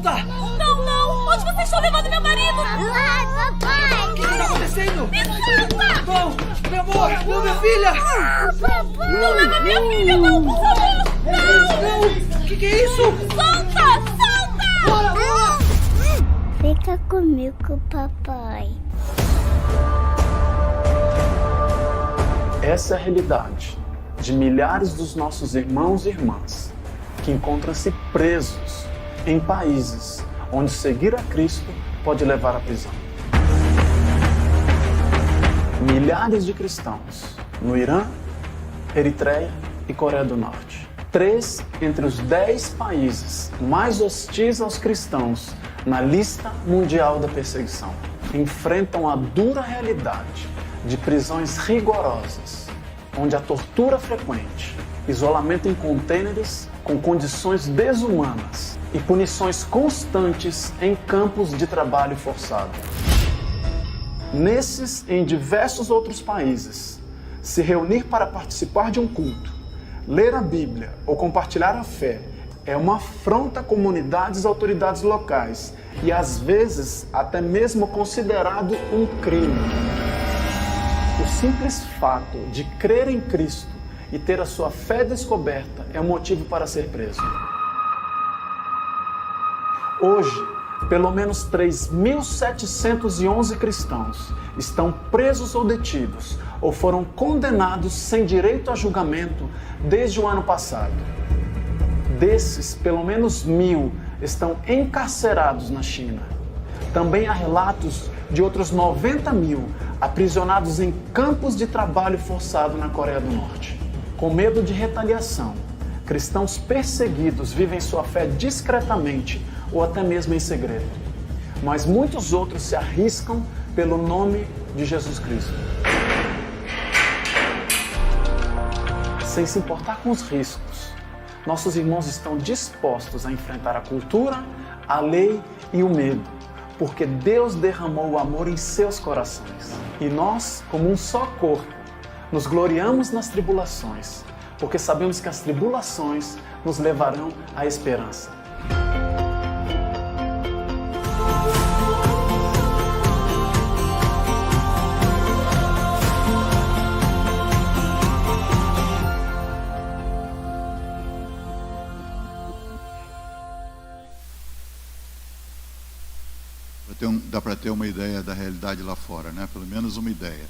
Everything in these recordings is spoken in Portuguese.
Solta! Não, não! Onde vocês estão levando meu marido? O que está acontecendo? Me solta! Não! Meu amor! Não, minha filha! Não leva minha filha, não, por favor! Não! O que é isso? Solta! Solta! Bora, bora! Fica comigo, papai. Essa é a realidade de milhares dos nossos irmãos e irmãs que encontram-se presos em países onde seguir a Cristo pode levar à prisão. Milhares de cristãos no Irã, Eritreia e Coreia do Norte. 3 entre os 10 países mais hostis aos cristãos na lista mundial da perseguição enfrentam a dura realidade de prisões rigorosas, onde a tortura frequente, isolamento em contêineres com condições desumanas e punições constantes em campos de trabalho forçado. Nesses e em diversos outros países, se reunir para participar de um culto, ler a Bíblia ou compartilhar a fé é uma afronta a comunidades e autoridades locais e às vezes até mesmo considerado um crime. O simples fato de crer em Cristo e ter a sua fé descoberta é um motivo para ser preso. Hoje, pelo menos 3.711 cristãos estão presos ou detidos ou foram condenados sem direito a julgamento desde o ano passado. Desses, pelo menos 1.000 estão encarcerados na China. Também há relatos de outros 90.000 aprisionados em campos de trabalho forçado na Coreia do Norte. Com medo de retaliação, cristãos perseguidos vivem sua fé discretamente ou até mesmo em segredo. Mas muitos outros se arriscam pelo nome de Jesus Cristo. Sem se importar com os riscos, nossos irmãos estão dispostos a enfrentar a cultura, a lei e o medo, porque Deus derramou o amor em seus corações. E nós, como um só corpo, nos gloriamos nas tribulações, porque sabemos que as tribulações nos levarão à esperança. Dá para ter uma ideia da realidade lá fora, né? Pelo menos uma ideia.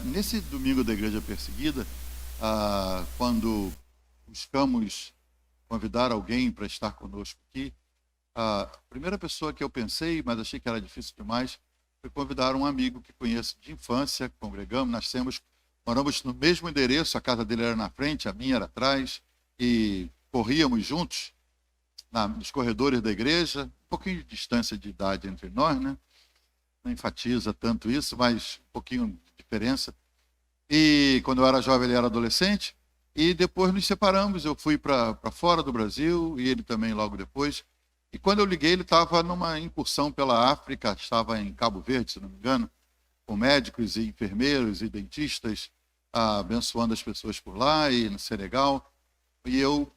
Nesse domingo da Igreja Perseguida, quando buscamos convidar alguém para estar conosco aqui, a primeira pessoa que eu pensei, mas achei que era difícil demais, foi convidar um amigo que conheço de infância, congregamos, nascemos, moramos no mesmo endereço, a casa dele era na frente, a minha era atrás, e corríamos juntos nos corredores da igreja, um pouquinho de distância de idade entre nós, né? Não enfatiza tanto isso, mas um pouquinho de diferença. E quando eu era jovem, ele era adolescente, e depois nos separamos. Eu fui para fora do Brasil, e ele também logo depois. E quando eu liguei, ele estava numa incursão pela África, estava em Cabo Verde, se não me engano, com médicos e enfermeiros e dentistas, abençoando as pessoas por lá e no Senegal. E eu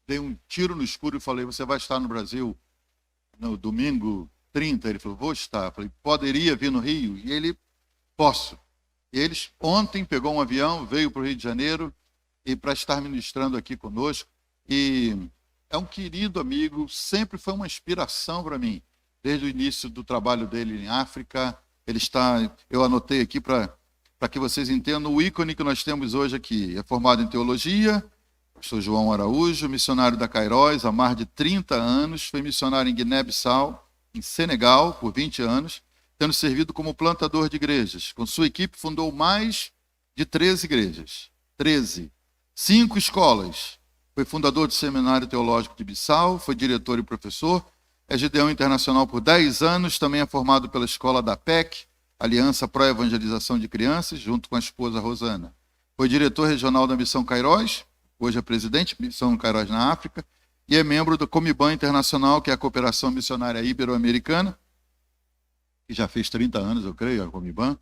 dei um tiro no escuro e falei: você vai estar no Brasil no domingo 30? Ele falou: vou estar. Eu falei: poderia vir no Rio? E ele: posso. E eles ontem pegou um avião, veio para o Rio de Janeiro e para estar ministrando aqui conosco. E é um querido amigo, sempre foi uma inspiração para mim, desde o início do trabalho dele em África. Ele está, eu anotei aqui para que vocês entendam o ícone que nós temos hoje aqui. É formado em teologia, pastor João Araújo, missionário da Kairos há mais de 30 anos, foi missionário em Guiné-Bissau, em Senegal, por 20 anos, tendo servido como plantador de igrejas. Com sua equipe, fundou mais de 13 igrejas, 5 escolas. Foi fundador do Seminário Teológico de Bissau, foi diretor e professor, é Gideão Internacional por 10 anos, também é formado pela escola da PEC, Aliança Pro Evangelização de Crianças, junto com a esposa Rosana. Foi diretor regional da Missão Kairos, hoje é presidente da Missão Kairos na África, e é membro do Comiban Internacional, que é a Cooperação Missionária Ibero-Americana, que já fez 30 anos, eu creio, a Comiban.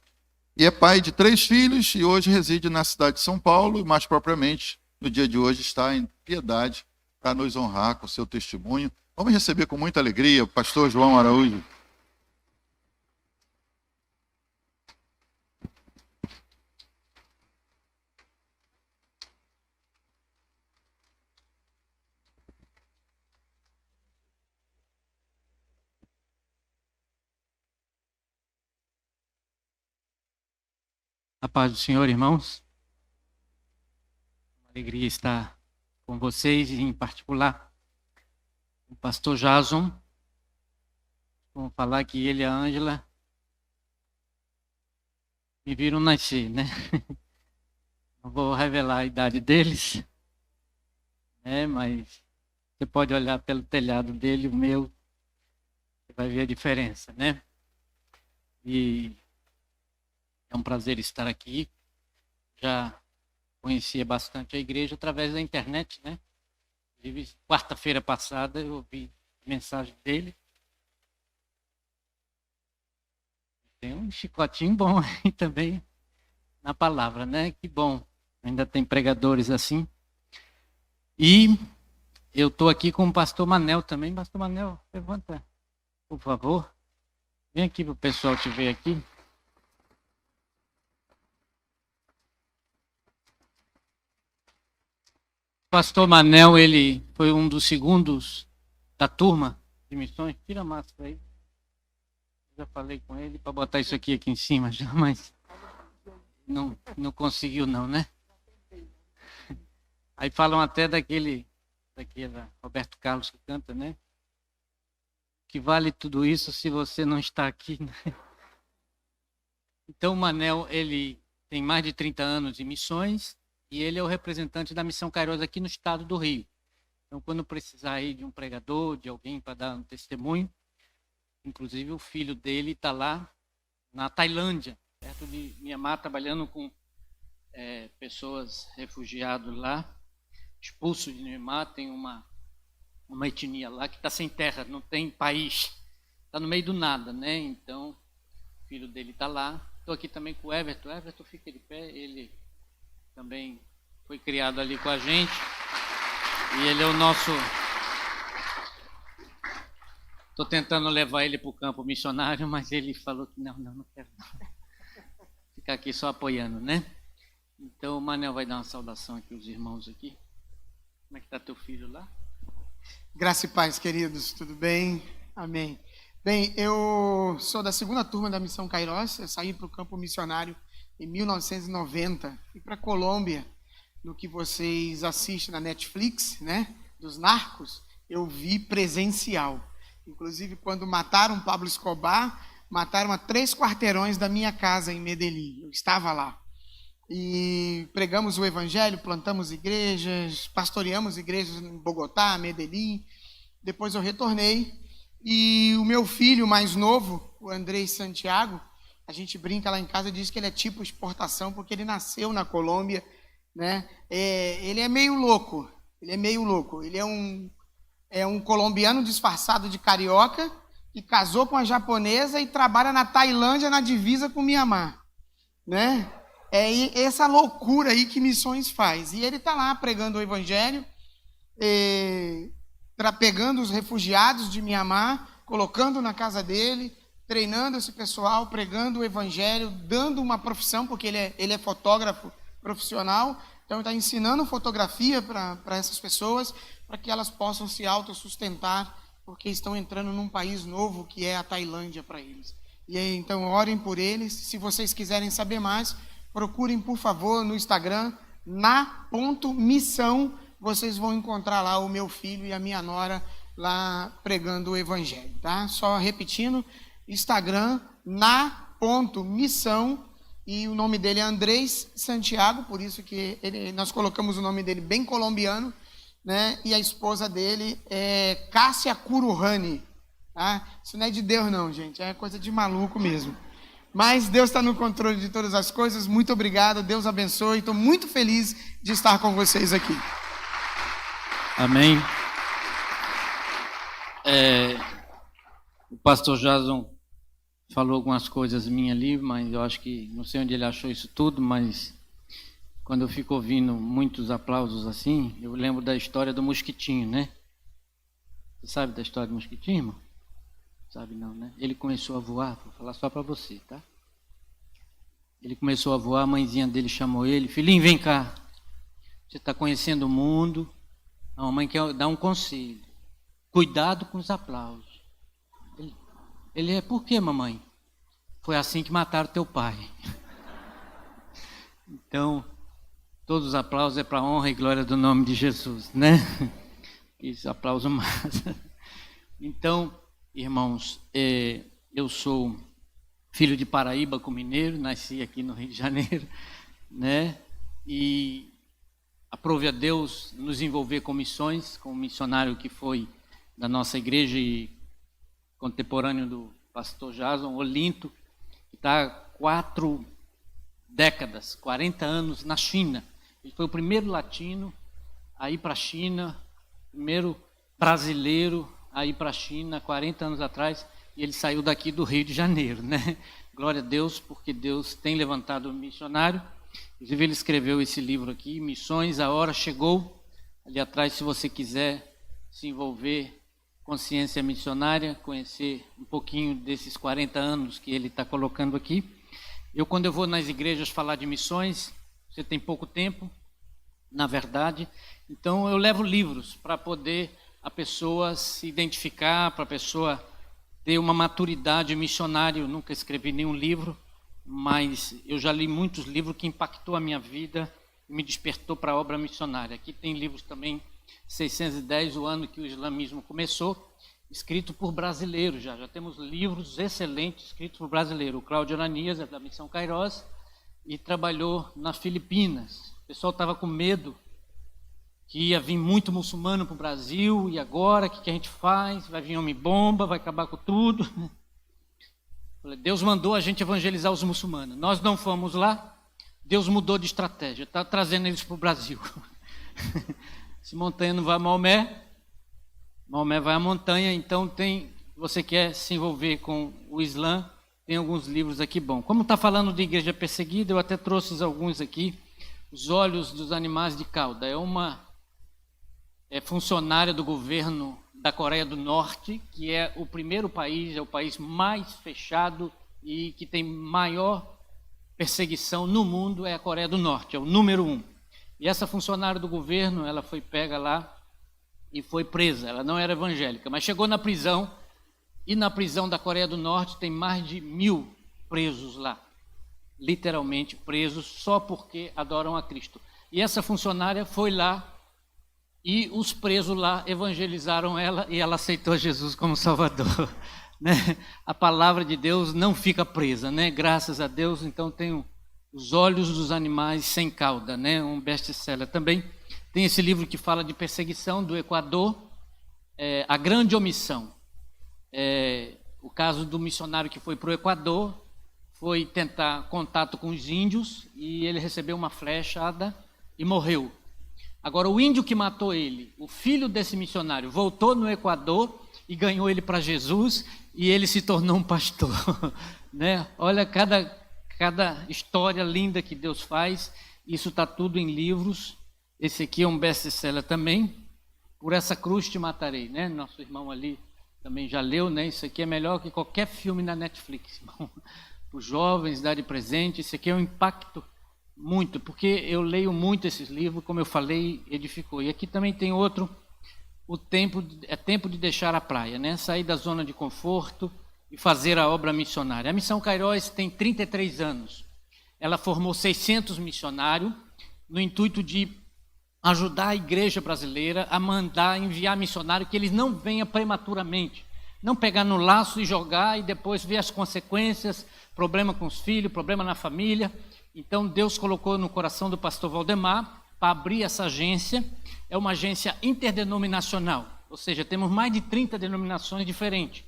E é pai de 3 filhos e hoje reside na cidade de São Paulo, e mais propriamente, no dia de hoje, está em Piedade, para nos honrar com seu testemunho. Vamos receber com muita alegria o pastor João Araújo. A paz do Senhor, irmãos. Uma alegria estar com vocês, e em particular o pastor Jason. Vamos falar que ele e a Ângela me viram nascer, né? Não vou revelar a idade deles, né? Mas você pode olhar pelo telhado dele, o meu, você vai ver a diferença, né? E é um prazer estar aqui. Já conhecia bastante a igreja através da internet, né? Inclusive, quarta-feira passada eu ouvi a mensagem dele. Tem um chicotinho bom aí também na palavra, né? Que bom. Ainda tem pregadores assim. E eu estou aqui com o pastor Manel também. Pastor Manel, levanta, por favor. Vem aqui para o pessoal te ver aqui. O pastor Manel, ele foi um dos segundos da turma de missões. Tira a máscara aí. Já falei com ele para botar isso aqui em cima já, mas não conseguiu não, né? Aí falam até daquele Roberto Carlos que canta, né? Que vale tudo isso se você não está aqui, né? Então o Manel, ele tem mais de 30 anos de missões. E ele é o representante da Missão Kairos aqui no estado do Rio. Então, quando precisar aí de um pregador, de alguém para dar um testemunho, inclusive o filho dele está lá na Tailândia, perto de Myanmar, trabalhando com pessoas refugiadas lá, expulsos de Myanmar. Tem uma etnia lá que está sem terra, não tem país, está no meio do nada, né? Então, o filho dele está lá. Estou aqui também com o Everton. O Everton fica de pé, ele também foi criado ali com a gente. E ele é o nosso... Estou tentando levar ele para o campo missionário, mas ele falou que não quero não. Ficar aqui só apoiando, né? Então o Manel vai dar uma saudação aqui aos irmãos aqui. Como é que está teu filho lá? Graça e paz, queridos. Tudo bem? Amém. Bem, eu sou da segunda turma da Missão Kairos. Eu saí para o campo missionário em 1990, fui para a Colômbia, no que vocês assistem na Netflix, né, dos narcos, eu vi presencial. Inclusive, quando mataram Pablo Escobar, mataram a 3 quarteirões da minha casa em Medellín. Eu estava lá. E pregamos o evangelho, plantamos igrejas, pastoreamos igrejas em Bogotá, Medellín. Depois eu retornei. E o meu filho mais novo, o Andrei Santiago, a gente brinca lá em casa e diz que ele é tipo exportação, porque ele nasceu na Colômbia, né? Ele é meio louco. Ele é um colombiano disfarçado de carioca que casou com uma japonesa e trabalha na Tailândia, na divisa com Myanmar, né? É essa loucura aí que missões faz. E ele está lá pregando o evangelho, pegando os refugiados de Myanmar, colocando na casa dele, treinando esse pessoal, pregando o evangelho, dando uma profissão, porque ele é fotógrafo profissional, então está ensinando fotografia para essas pessoas, para que elas possam se autossustentar, porque estão entrando num país novo, que é a Tailândia para eles. E aí, então, orem por eles. Se vocês quiserem saber mais, procurem, por favor, no Instagram, na.missão, vocês vão encontrar lá o meu filho e a minha nora lá pregando o evangelho, tá? Só repetindo, Instagram, na.missão, e o nome dele é Andrés Santiago, por isso que nós colocamos o nome dele bem colombiano, né? E a esposa dele é Cássia Curuhani, tá? Isso não é de Deus não, gente, é coisa de maluco mesmo. Mas Deus está no controle de todas as coisas. Muito obrigado, Deus abençoe, estou muito feliz de estar com vocês aqui. Amém. O pastor Jason falou algumas coisas minhas ali, mas eu acho que, não sei onde ele achou isso tudo, mas quando eu fico ouvindo muitos aplausos assim, eu lembro da história do mosquitinho, né? Você sabe da história do mosquitinho, irmão? Sabe não, né? Ele começou a voar, vou falar só para você, tá? Ele começou a voar, a mãezinha dele chamou ele, filhinho, vem cá. Você está conhecendo o mundo, a mamãe quer dar um conselho. Cuidado com os aplausos. Ele é, por quê, mamãe? Foi assim que mataram teu pai. Então, todos os aplausos é para a honra e glória do nome de Jesus, né? Esse aplauso massa. Então, irmãos, eu sou filho de Paraíba com mineiro, nasci aqui no Rio de Janeiro, né? E aprove a Deus nos envolver com missões, com um missionário que foi da nossa igreja e contemporâneo do pastor Jason Olinto, que está há 4 décadas, 40 anos na China. Ele foi o primeiro latino a ir para a China, primeiro brasileiro a ir para a China 40 anos atrás, e ele saiu daqui do Rio de Janeiro, né? Glória a Deus, porque Deus tem levantado um missionário. Inclusive ele escreveu esse livro aqui, Missões, a Hora Chegou. Ali atrás, se você quiser se envolver, consciência missionária, conhecer um pouquinho desses 40 anos que ele está colocando aqui. Quando eu vou nas igrejas falar de missões, você tem pouco tempo, na verdade, então eu levo livros para poder a pessoa se identificar, para a pessoa ter uma maturidade missionária. Eu nunca escrevi nenhum livro, mas eu já li muitos livros que impactou a minha vida e me despertou para a obra missionária. Aqui tem livros também, 610, o ano que o islamismo começou, escrito por brasileiros. Já temos livros excelentes escritos por brasileiros. O Cláudio Ananias, é da Missão Kairos, e trabalhou nas Filipinas. O pessoal estava com medo que ia vir muito muçulmano para o Brasil, e agora o que a gente faz? Vai vir homem-bomba, vai acabar com tudo. Deus mandou a gente evangelizar os muçulmanos. Nós não fomos lá, Deus mudou de estratégia, está trazendo eles para o Brasil. Se montanha não vai a Maomé, Maomé vai à montanha. Então você quer se envolver com o Islã, tem alguns livros aqui bons. Como está falando de igreja perseguida, eu até trouxe alguns aqui. Os Olhos dos Animais de Cauda. É funcionária do governo da Coreia do Norte, que é o primeiro país, é o país mais fechado e que tem maior perseguição no mundo, é a Coreia do Norte, é o número 1. E essa funcionária do governo, ela foi pega lá e foi presa. Ela não era evangélica, mas chegou na prisão, e na prisão da Coreia do Norte tem mais de 1000 presos lá, literalmente presos, só porque adoram a Cristo. E essa funcionária foi lá, e os presos lá evangelizaram ela, e ela aceitou Jesus como Salvador. Né? A palavra de Deus não fica presa, né? Graças a Deus. Então tem Os Olhos dos Animais Sem Cauda, né? Um best-seller. Também tem esse livro que fala de perseguição do Equador, A Grande Omissão. O caso do missionário que foi para o Equador, foi tentar contato com os índios, e ele recebeu uma flechada e morreu. Agora, o índio que matou ele, o filho desse missionário, voltou no Equador e ganhou ele para Jesus, e ele se tornou um pastor. Né? Olha cada história linda que Deus faz. Isso está tudo em livros. Esse aqui é um best-seller também. Por Essa Cruz Te Matarei. Né? Nosso irmão ali também já leu. Né? Isso aqui é melhor que qualquer filme na Netflix, irmão. Para os jovens, dar de presente. Isso aqui é um impacto muito, porque eu leio muito esses livros, como eu falei, edificou. E aqui também tem outro, é tempo de deixar a praia, né? Sair da zona de conforto e fazer a obra missionária. A Missão Kairos tem 33 anos. Ela formou 600 missionários no intuito de ajudar a igreja brasileira a enviar missionário, que eles não venham prematuramente, não pegar no laço e jogar e depois ver as consequências, problema com os filhos, problema na família. Então Deus colocou no coração do pastor Valdemar para abrir essa agência. É uma agência interdenominacional, ou seja, temos mais de 30 denominações diferentes.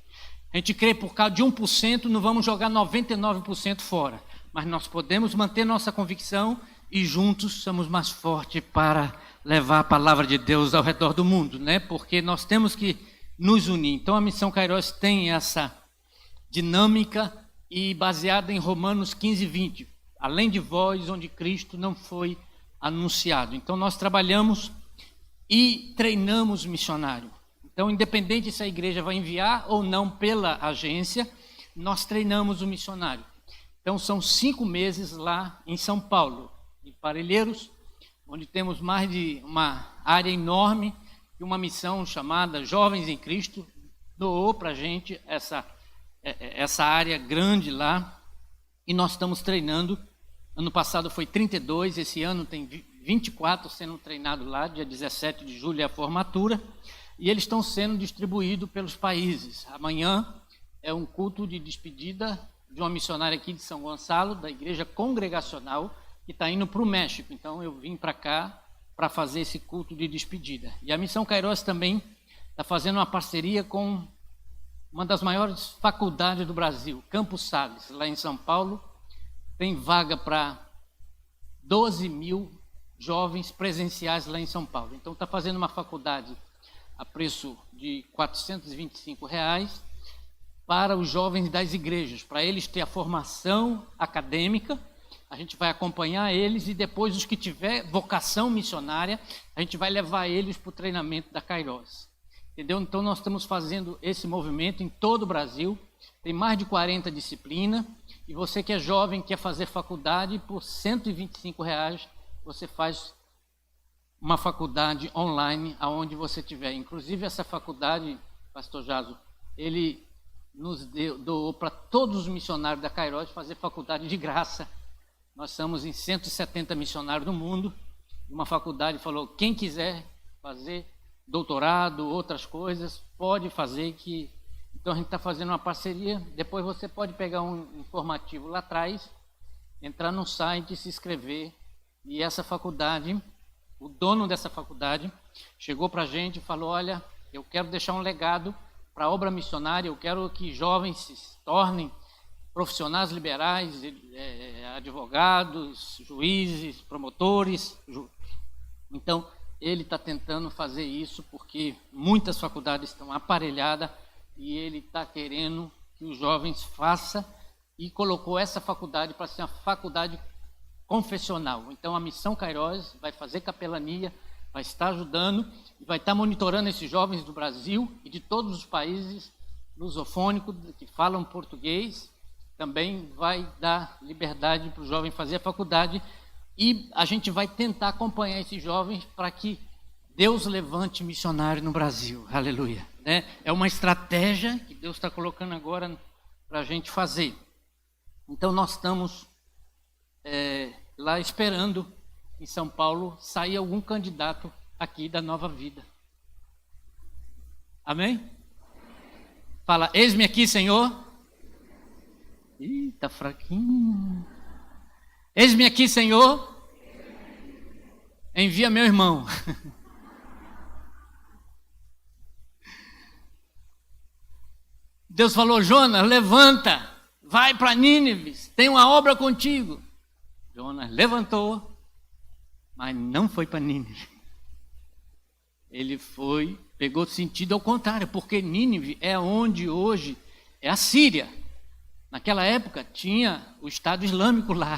A gente crê por causa de 1%, não vamos jogar 99% fora, mas nós podemos manter nossa convicção e juntos somos mais fortes para levar a palavra de Deus ao redor do mundo, né? Porque nós temos que nos unir. Então a Missão Kairos tem essa dinâmica, e baseada em Romanos 15, 20. Além de vós, onde Cristo não foi anunciado. Então nós trabalhamos e treinamos missionário. Então, independente se a igreja vai enviar ou não pela agência, nós treinamos o missionário. Então, são 5 meses lá em São Paulo, em Parelheiros, onde temos mais de uma área enorme e uma missão chamada Jovens em Cristo doou para a gente essa área grande lá, e nós estamos treinando. Ano passado foi 32, esse ano tem 24 sendo treinados lá, dia 17 de julho é a formatura, e eles estão sendo distribuídos pelos países. Amanhã é um culto de despedida de uma missionária aqui de São Gonçalo, da Igreja Congregacional, que está indo para o México. Então eu vim para cá para fazer esse culto de despedida. E a Missão Kairos também está fazendo uma parceria com uma das maiores faculdades do Brasil, Campos Sales, lá em São Paulo. Tem vaga para 12 mil jovens presenciais lá em São Paulo. Então está fazendo uma faculdade a preço de R$ 425 para os jovens das igrejas, para eles ter a formação acadêmica. A gente vai acompanhar eles e depois os que tiver vocação missionária, a gente vai levar eles para o treinamento da Kairos. Entendeu? Então nós estamos fazendo esse movimento em todo o Brasil, tem mais de 40 disciplinas, e você que é jovem, quer fazer faculdade, por R$ 125, você faz uma faculdade online aonde você estiver. Inclusive essa faculdade, pastor Jaso, ele nos doou para todos os missionários da Kairos fazer faculdade de graça. Nós estamos em 170 missionários no mundo, uma faculdade falou, quem quiser fazer doutorado, outras coisas, pode fazer que... Então a gente está fazendo uma parceria, depois você pode pegar um informativo lá atrás, entrar no site, se inscrever, e essa faculdade, o dono dessa faculdade, chegou para a gente e falou, olha, eu quero deixar um legado para a obra missionária, eu quero que jovens se tornem profissionais liberais, advogados, juízes, promotores. Então, ele está tentando fazer isso porque muitas faculdades estão aparelhadas e ele está querendo que os jovens façam e colocou essa faculdade para ser uma faculdade confessional. Então, a Missão Kairos vai fazer capelania, vai estar ajudando e vai estar monitorando esses jovens do Brasil e de todos os países lusofônicos que falam português. Também vai dar liberdade para o jovem fazer a faculdade e a gente vai tentar acompanhar esses jovens para que Deus levante missionário no Brasil. Aleluia. Né? É uma estratégia que Deus está colocando agora para a gente fazer. Então nós estamos lá esperando em São Paulo sair algum candidato aqui da Nova Vida. Amém? Fala, eis-me aqui, Senhor. Ih, tá fraquinho. Eis-me aqui, Senhor. Envia meu irmão. Deus falou, Jonas, levanta, vai para Nínive, tem uma obra contigo. Jonas levantou, mas não foi para Nínive. Ele foi, pegou sentido ao contrário, porque Nínive é onde hoje é a Síria. Naquela época tinha o Estado Islâmico lá.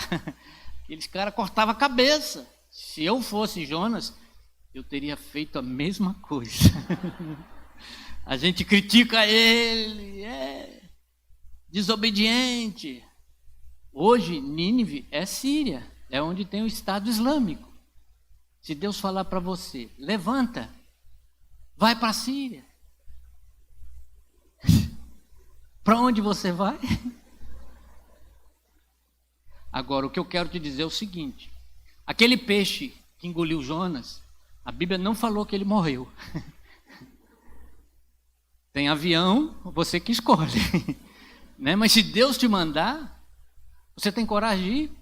Aqueles caras cortavam a cabeça. Se eu fosse Jonas, eu teria feito a mesma coisa. A gente critica ele, desobediente. Hoje, Nínive é Síria, é onde tem o Estado Islâmico. Se Deus falar para você, levanta, vai para a Síria. Para onde você vai? Agora, o que eu quero te dizer é o seguinte, aquele peixe que engoliu Jonas, a Bíblia não falou que ele morreu. Tem avião, você que escolhe. Né? Mas se Deus te mandar, você tem coragem de ir?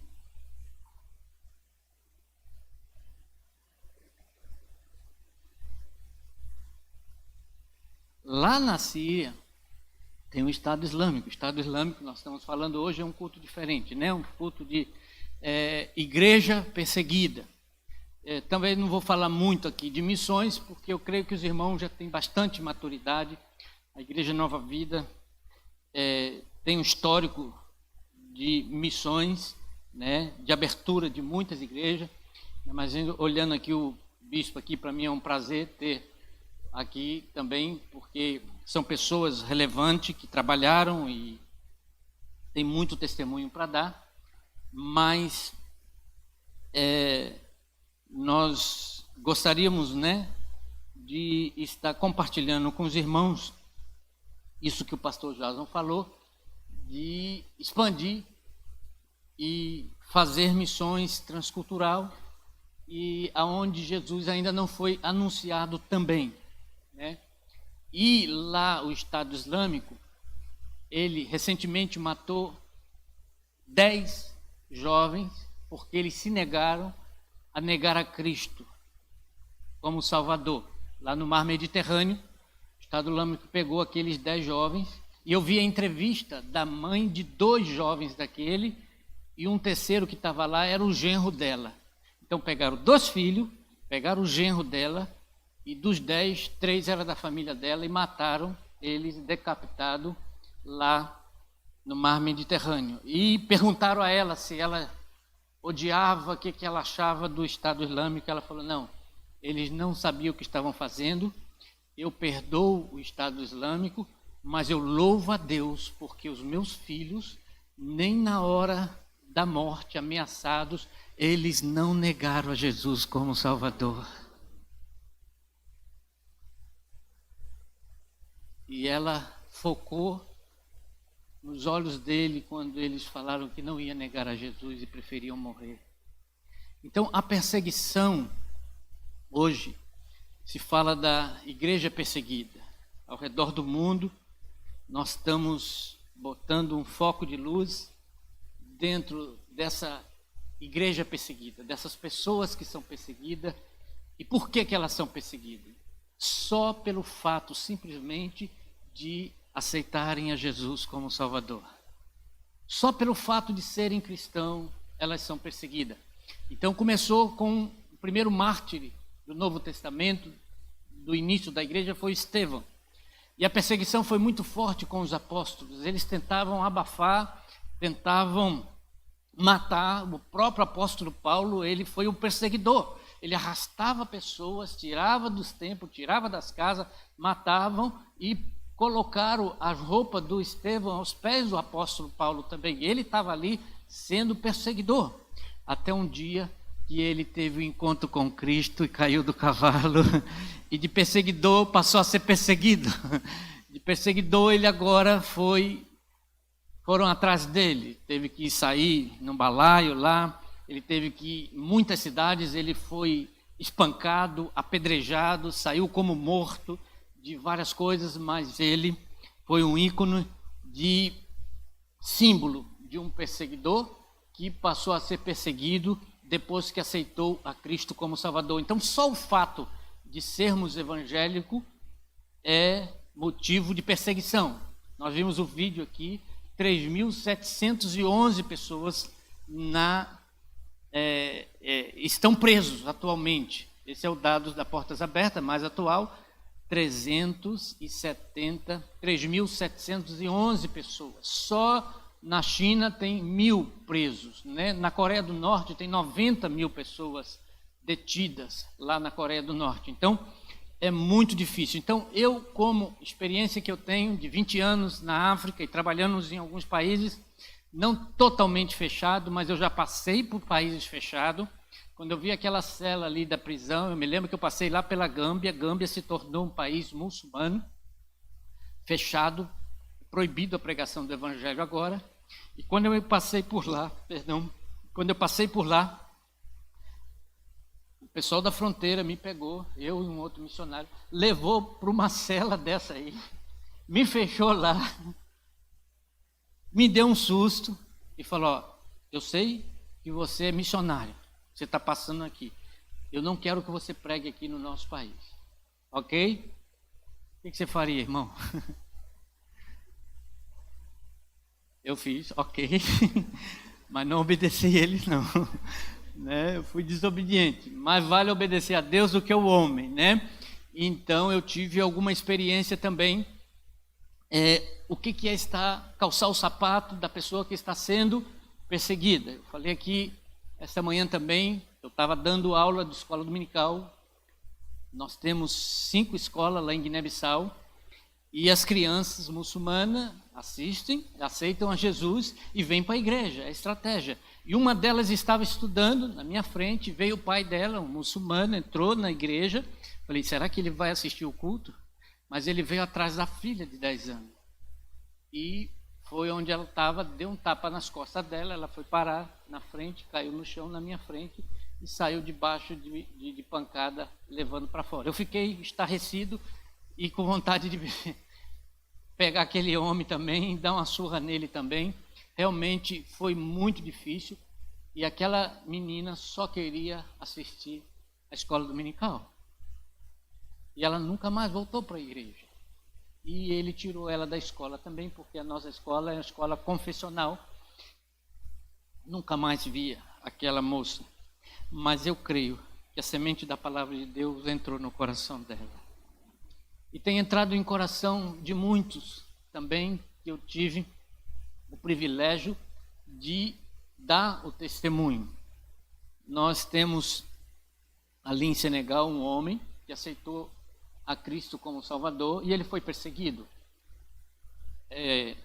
Lá na Síria, tem um Estado Islâmico. O Estado Islâmico, nós estamos falando hoje, é um culto diferente, né? Um culto de igreja perseguida. Também não vou falar muito aqui de missões, porque eu creio que os irmãos já têm bastante maturidade. A Igreja Nova Vida tem um histórico de missões, né? De abertura de muitas igrejas. Mas olhando aqui o bispo aqui, para mim é um prazer ter aqui também, porque são pessoas relevantes que trabalharam e tem muito testemunho para dar, mas nós gostaríamos, né, de estar compartilhando com os irmãos isso que o pastor Jason falou, de expandir e fazer missões transcultural e aonde Jesus ainda não foi anunciado também, né? E lá o Estado Islâmico, ele recentemente matou 10 jovens porque eles se negaram a negar a Cristo como Salvador. Lá no Mar Mediterrâneo, o Estado Islâmico pegou aqueles 10 jovens, e eu vi a entrevista da mãe de 2 jovens daquele, e um terceiro que estava lá era o genro dela. Então pegaram 2 filhos, pegaram o genro dela, e dos 10, 3 eram da família dela, e mataram eles decapitados lá no Mar Mediterrâneo. E perguntaram a ela se ela odiava, o que ela achava do Estado Islâmico. Ela falou, não, eles não sabiam o que estavam fazendo, eu perdoo o Estado Islâmico, mas eu louvo a Deus, porque os meus filhos, nem na hora da morte, ameaçados, eles não negaram a Jesus como Salvador. E ela focou nos olhos dele quando eles falaram que não ia negar a Jesus e preferiam morrer. Então, a perseguição, hoje, se fala da igreja perseguida. Ao redor do mundo, nós estamos botando um foco de luz dentro dessa igreja perseguida, dessas pessoas que são perseguidas. E por que elas são perseguidas? Só pelo fato, simplesmente, de aceitarem a Jesus como Salvador. Só pelo fato de serem cristãos, elas são perseguidas. Então começou com o primeiro mártir do Novo Testamento, do início da igreja, foi Estevão. E a perseguição foi muito forte com os apóstolos. Eles tentavam abafar, tentavam matar. O próprio apóstolo Paulo, ele foi um perseguidor. Ele arrastava pessoas, tirava dos templos, tirava das casas, matavam e colocaram as roupas do Estevão aos pés do apóstolo Paulo também. Ele estava ali sendo perseguidor. Até um dia que ele teve um encontro com Cristo e caiu do cavalo, e de perseguidor passou a ser perseguido. De perseguidor ele agora foram atrás dele, teve que sair num balaio lá, ele teve que ir em muitas cidades, ele foi espancado, apedrejado, saiu como morto de várias coisas, mas ele foi um ícone de símbolo de um perseguidor que passou a ser perseguido depois que aceitou a Cristo como Salvador. Então, só o fato de sermos evangélicos é motivo de perseguição. Nós vimos o vídeo aqui, 3.711 pessoas estão presos atualmente. Esse é o dado da Portas Abertas, mais atual, 3.711 pessoas. Só na China tem 1.000 presos, né? Na Coreia do Norte tem 90.000 pessoas detidas lá na Coreia do Norte. Então, é muito difícil. Então, eu, como experiência que eu tenho de 20 anos na África e trabalhando em alguns países, não totalmente fechado, mas eu já passei por países fechados. Quando eu vi aquela cela ali da prisão, eu me lembro que eu passei lá pela Gâmbia. Gâmbia se tornou um país muçulmano, fechado, proibido a pregação do evangelho agora. E quando eu passei por lá, o pessoal da fronteira me pegou, eu e um outro missionário, levou para uma cela dessa aí, me fechou lá, me deu um susto e falou, ó, eu sei que você é missionário, você está passando aqui, eu não quero que você pregue aqui no nosso país, ok? O que você faria, irmão? Eu fiz, ok, mas não obedeci eles não, né? Eu fui desobediente, mas vale obedecer a Deus do que ao homem, né? Então eu tive alguma experiência também, o que é calçar o sapato da pessoa que está sendo perseguida. Eu falei aqui, esta manhã também, eu estava dando aula de escola dominical Nós temos 5 escolas lá em Guiné-Bissau e as crianças muçulmanas assistem, aceitam a Jesus e vêm para a igreja, é a estratégia. E uma delas estava estudando na minha frente, veio o pai dela, um muçulmano, entrou na igreja. Falei, será que ele vai assistir o culto? Mas ele veio atrás da filha de 10 anos. E foi onde ela estava, deu um tapa nas costas dela, ela foi parar na frente, caiu no chão na minha frente e saiu debaixo de pancada, levando para fora. Eu fiquei estarrecido e com vontade de pegar aquele homem também, dar uma surra nele também. Realmente foi muito difícil e aquela menina só queria assistir a escola dominical. E ela nunca mais voltou para a igreja. E ele tirou ela da escola também, porque a nossa escola é uma escola confessional. Nunca mais via aquela moça. Mas eu creio que a semente da palavra de Deus entrou no coração dela. E tem entrado em coração de muitos também, que eu tive o privilégio de dar o testemunho. Nós temos ali em Senegal um homem que aceitou a Cristo como Salvador e ele foi perseguido.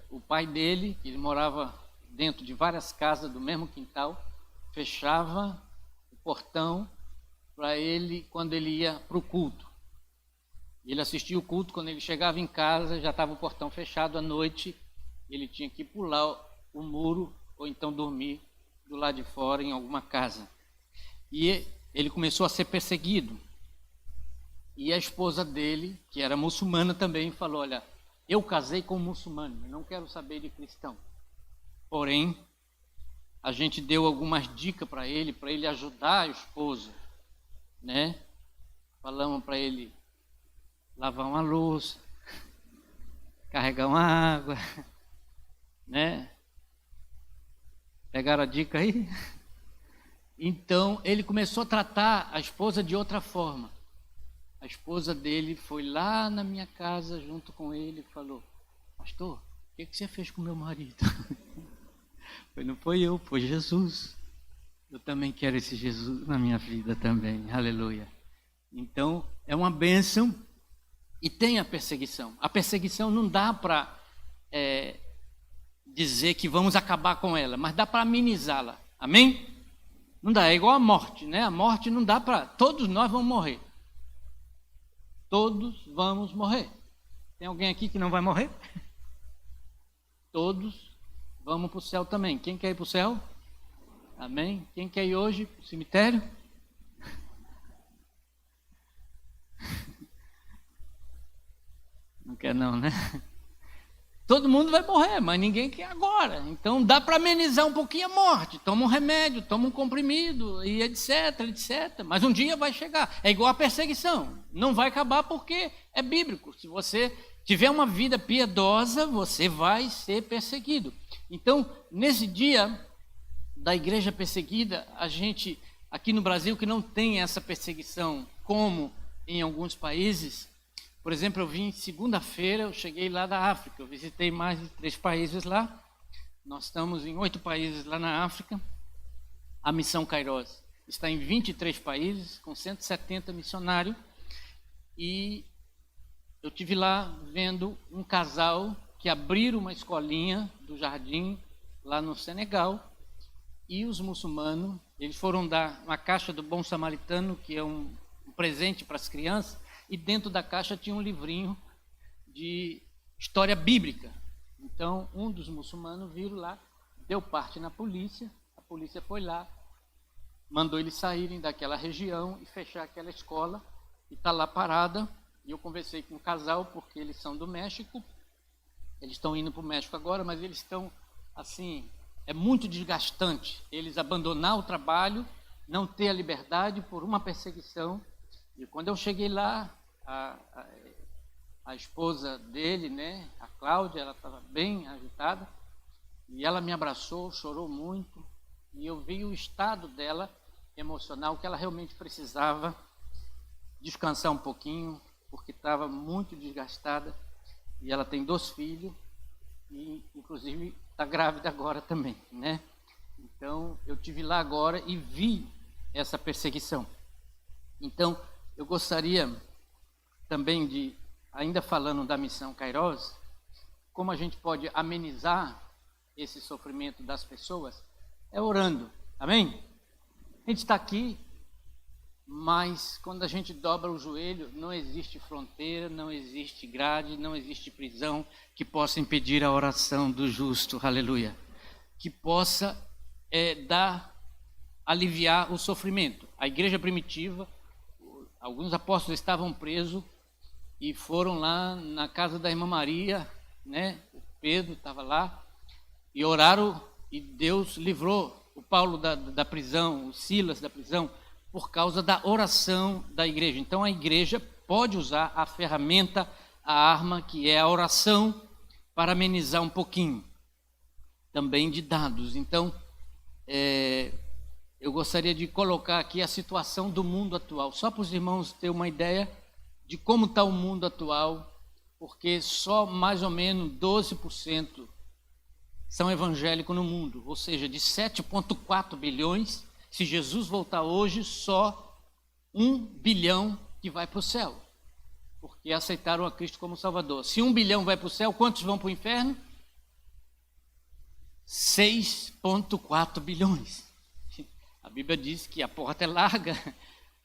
O pai dele, ele morava dentro de várias casas do mesmo quintal, fechava o portão para ele quando ele ia para o culto. Ele assistia o culto, quando ele chegava em casa já estava o portão fechado à noite, ele tinha que pular o muro ou então dormir do lado de fora em alguma casa. E ele começou a ser perseguido. E a esposa dele, que era muçulmana também, falou, olha, eu casei com um muçulmano, eu não quero saber de cristão. Porém, a gente deu algumas dicas para ele ajudar a esposa, né? Falamos para ele lavar uma louça, carregar uma água, né? Pegaram a dica aí? Então, ele começou a tratar a esposa de outra forma. A esposa dele foi lá na minha casa junto com ele e falou, pastor, o que você fez com meu marido? Não foi eu, foi Jesus. Eu também quero esse Jesus na minha vida também, aleluia. Então, é uma bênção e tem a perseguição. A perseguição não dá para dizer que vamos acabar com ela, mas dá para amenizá-la, amém? Não dá, é igual a morte, né? A morte não dá para, todos nós vamos morrer. Todos vamos morrer. Tem alguém aqui que não vai morrer? Todos vamos para o céu também. Quem quer ir para o céu? Amém? Quem quer ir hoje para o cemitério? Não quer não, né? Todo mundo vai morrer, mas ninguém quer agora. Então dá para amenizar um pouquinho a morte. Toma um remédio, toma um comprimido e etc, etc. Mas um dia vai chegar. É igual a perseguição. Não vai acabar porque é bíblico. Se você tiver uma vida piedosa, você vai ser perseguido. Então, nesse dia da igreja perseguida, a gente, aqui no Brasil, que não tem essa perseguição como em alguns países. Por exemplo, eu vim segunda-feira, eu cheguei lá da África, eu visitei mais de 3 países lá. Nós estamos em 8 países lá na África. A Missão Kairos está em 23 países, com 170 missionários. E eu estive lá vendo um casal que abriram uma escolinha do jardim lá no Senegal. E os muçulmanos, eles foram dar uma caixa do Bom Samaritano, que é um presente para as crianças. E dentro da caixa tinha um livrinho de história bíblica. Então, um dos muçulmanos viram lá, deu parte na polícia, a polícia foi lá, mandou eles saírem daquela região e fechar aquela escola, e está lá parada. E eu conversei com um casal, porque eles são do México, eles estão indo para o México agora, mas eles estão, assim, é muito desgastante eles abandonar o trabalho, não ter a liberdade por uma perseguição. E quando eu cheguei lá, a esposa dele, né, a Cláudia, ela estava bem agitada, e ela me abraçou, chorou muito, e eu vi o estado dela emocional, que ela realmente precisava descansar um pouquinho, porque estava muito desgastada, e ela tem 2 filhos, e inclusive está grávida agora também, né? Então, eu estive lá agora e vi essa perseguição. Então, eu gostaria também de, ainda falando da missão Kairos, como a gente pode amenizar esse sofrimento das pessoas, é orando, amém? A gente está aqui, mas quando a gente dobra o joelho, não existe fronteira, não existe grade, não existe prisão que possa impedir a oração do justo, aleluia, que possa aliviar o sofrimento. A igreja primitiva, alguns apóstolos estavam presos e foram lá na casa da irmã Maria, né? O Pedro estava lá e oraram e Deus livrou o Paulo da prisão, o Silas da prisão, por causa da oração da igreja. Então a igreja pode usar a ferramenta, a arma que é a oração para amenizar um pouquinho também de dados. Então eu gostaria de colocar aqui a situação do mundo atual, só para os irmãos terem uma ideia de como está o mundo atual, porque só mais ou menos 12% são evangélicos no mundo, ou seja, de 7,4 bilhões, se Jesus voltar hoje, só 1 bilhão que vai para o céu, porque aceitaram a Cristo como Salvador. Se 1 bilhão vai para o céu, quantos vão para o inferno? 6,4 bilhões. A Bíblia diz que a porta é larga,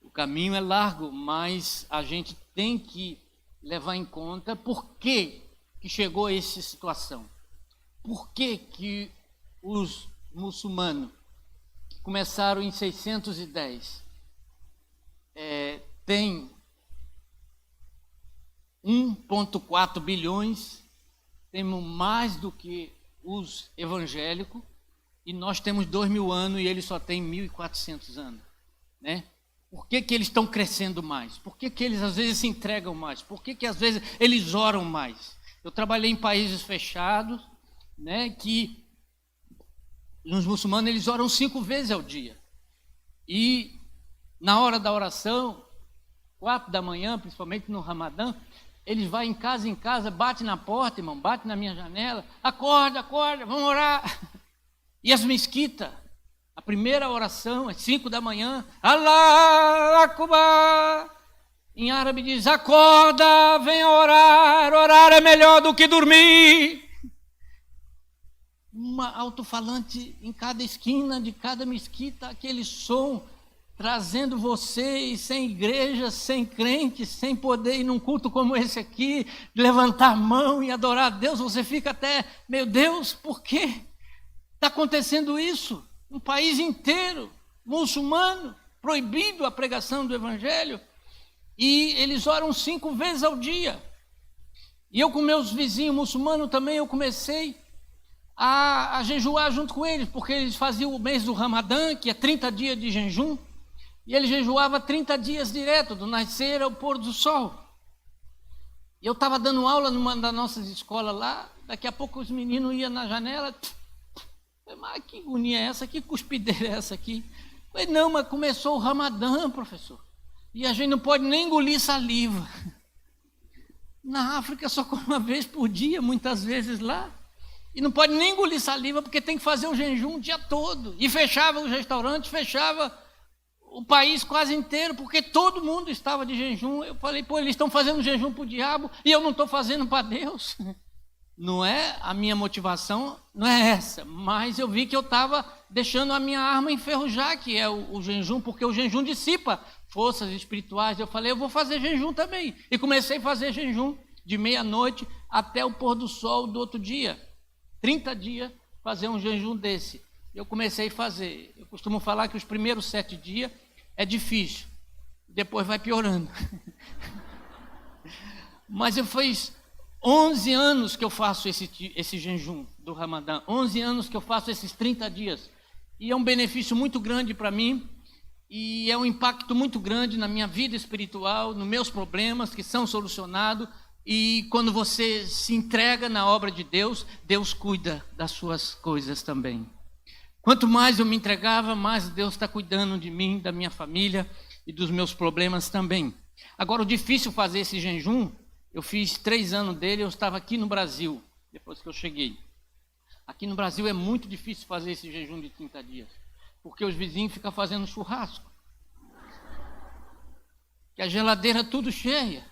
o caminho é largo, mas a gente tem que levar em conta por que chegou a essa situação. Por que os muçulmanos, que começaram em 610, têm 1,4 bilhões, temos mais do que os evangélicos, e nós temos 2.000 anos e eles só têm 1.400 anos, né? Por que eles estão crescendo mais? Por que eles às vezes se entregam mais? Por que às vezes eles oram mais? Eu trabalhei em países fechados, né, que nos muçulmanos eles oram 5 vezes ao dia. E na hora da oração, 4 da manhã, principalmente no Ramadã, eles vão em casa, bate na porta, irmão, bate na minha janela, acorda, vamos orar. E as mesquitas, a primeira oração é 5 da manhã, Allah Akbar. Em árabe diz, acorda, venha orar é melhor do que dormir. Uma alto-falante em cada esquina de cada mesquita, aquele som, trazendo vocês sem igreja, sem crente, sem poder ir num culto como esse aqui, levantar a mão e adorar a Deus, você fica até, meu Deus, por quê? Está acontecendo isso? Um país inteiro, muçulmano, proibido a pregação do evangelho, e eles oram 5 vezes ao dia. E eu com meus vizinhos muçulmanos também, eu comecei a jejuar junto com eles, porque eles faziam o mês do Ramadã, que é 30 dias de jejum, e ele jejuava 30 dias direto, do nascer ao pôr do sol. E eu estava dando aula numa das nossas escolas lá, daqui a pouco os meninos iam na janela, mas que agonia é essa? Que cuspideira é essa aqui? Falei, não, mas começou o Ramadã, professor, e a gente não pode nem engolir saliva. Na África só come uma vez por dia, muitas vezes lá, e não pode nem engolir saliva, porque tem que fazer o jejum o dia todo, e fechava os restaurantes, fechava o país quase inteiro, porque todo mundo estava de jejum. Eu falei, pô, eles estão fazendo jejum para o diabo, e eu não estou fazendo para Deus. Não é a minha motivação, não é essa, mas eu vi que eu estava deixando a minha arma enferrujar, que é o jejum, porque o jejum dissipa forças espirituais. Eu falei, eu vou fazer jejum também, e comecei a fazer jejum de meia-noite até o pôr do sol do outro dia, 30 dias, fazer um jejum desse. Eu comecei a fazer, eu costumo falar que os primeiros 7 dias é difícil, depois vai piorando. Mas eu fiz 11 anos que eu faço esse jejum do Ramadã, 11 anos que eu faço esses 30 dias, e é um benefício muito grande para mim, e é um impacto muito grande na minha vida espiritual, nos meus problemas que são solucionados, e quando você se entrega na obra de Deus, Deus cuida das suas coisas também. Quanto mais eu me entregava, mais Deus está cuidando de mim, da minha família e dos meus problemas também. Agora, o difícil fazer esse jejum, eu fiz 3 anos dele, eu estava aqui no Brasil, depois que eu cheguei. Aqui no Brasil é muito difícil fazer esse jejum de 30 dias, porque os vizinhos ficam fazendo churrasco. que a geladeira é tudo cheia.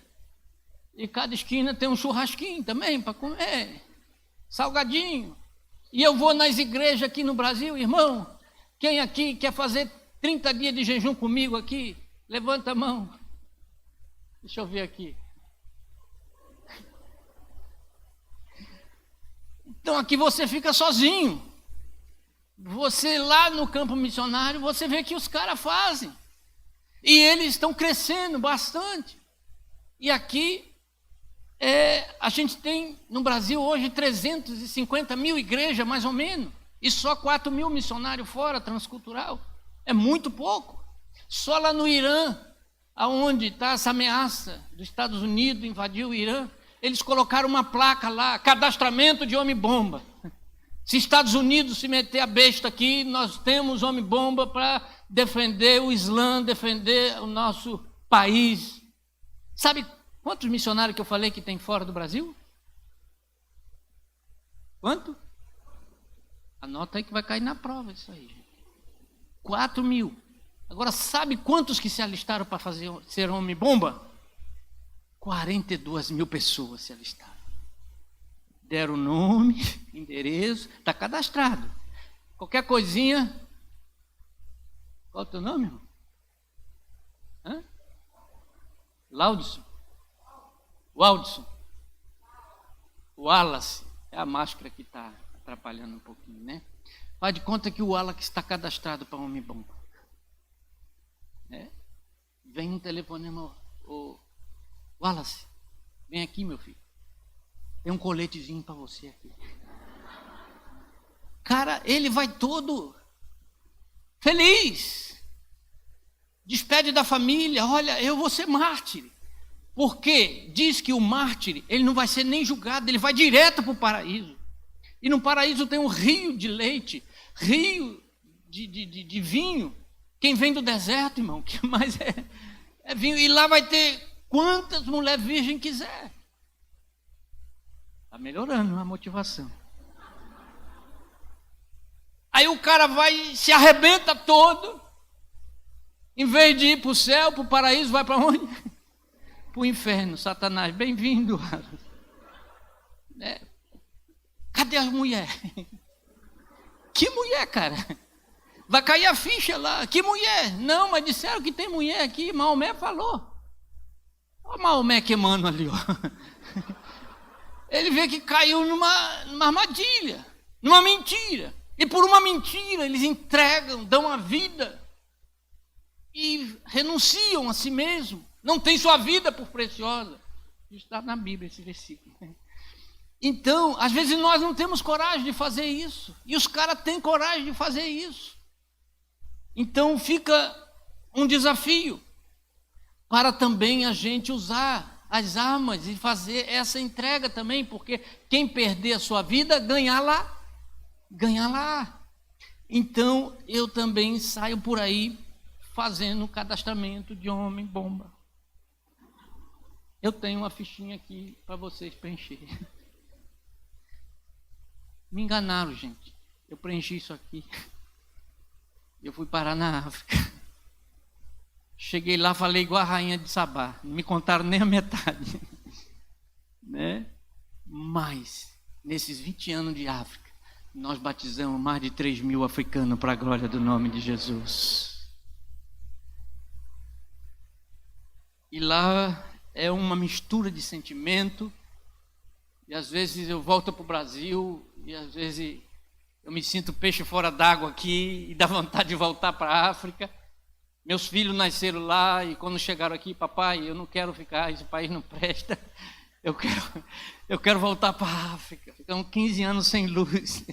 E cada esquina tem um churrasquinho também para comer, salgadinho. E eu vou nas igrejas aqui no Brasil, irmão, quem aqui quer fazer 30 dias de jejum comigo aqui? Levanta a mão. Deixa eu ver aqui. Então aqui você fica sozinho. Você lá no campo missionário, você vê que os caras fazem. E eles estão crescendo bastante. E aqui, a gente tem no Brasil hoje 350 mil igrejas, mais ou menos. E só 4 mil missionários fora, transcultural. É muito pouco. Só lá no Irã, aonde está essa ameaça dos Estados Unidos invadir o Irã, eles colocaram uma placa lá, cadastramento de homem-bomba. Se Estados Unidos se meter a besta aqui, nós temos homem-bomba para defender o Islã, defender o nosso país. Sabe quantos missionários que eu falei que tem fora do Brasil? Quanto? Anota aí que vai cair na prova isso aí. 4 mil. Agora, sabe quantos que se alistaram para ser homem-bomba? 42 mil pessoas se alistaram. Deram nome, endereço, está cadastrado. Qualquer coisinha. Qual é o teu nome, irmão? Hã? Laudson. Waldson. Wallace. É a máscara que está atrapalhando um pouquinho, né? Faz de conta que o Wallace está cadastrado para homem-bomba. Vem um telefonema, o Wallace, vem aqui, meu filho. Tem um coletezinho para você aqui. Cara, ele vai todo feliz. Despede da família, olha, eu vou ser mártir. Porque diz que o mártir, ele não vai ser nem julgado, ele vai direto para o paraíso. E no paraíso tem um rio de leite, rio de vinho. Quem vem do deserto, irmão, que mais é vinho. E lá vai ter quantas mulheres virgens quiser. Está melhorando a motivação. Aí o cara vai, se arrebenta todo. Em vez de ir para o céu, para o paraíso, vai para onde? Para o inferno. Satanás, bem-vindo. Cadê as mulheres? Que mulher, cara? Vai cair a ficha lá. Que mulher? Não, mas disseram que tem mulher aqui. Maomé falou. Olha o Maomé queimando ali, ó. Ele vê que caiu numa armadilha, numa mentira. E por uma mentira eles entregam, dão a vida e renunciam a si mesmo. Não tem sua vida por preciosa. Está na Bíblia esse versículo. Então, às vezes nós não temos coragem de fazer isso. E os caras têm coragem de fazer isso. Então fica um desafio para também a gente usar as armas e fazer essa entrega também, porque quem perder a sua vida, ganhar lá. Então, eu também saio por aí fazendo cadastramento de homem-bomba. Eu tenho uma fichinha aqui para vocês preencherem. Me enganaram, gente. Eu preenchi isso aqui. Eu fui parar na África. Cheguei lá, falei igual a rainha de Sabá. Não me contaram nem a metade. Né? Mas, nesses 20 anos de África, nós batizamos mais de 3 mil africanos para a glória do nome de Jesus. E lá é uma mistura de sentimento. E às vezes eu volto para o Brasil e às vezes eu me sinto peixe fora d'água aqui e dá vontade de voltar para a África. Meus filhos nasceram lá e quando chegaram aqui, papai, eu não quero ficar, esse país não presta. Eu quero voltar para a África. Ficamos 15 anos sem luz.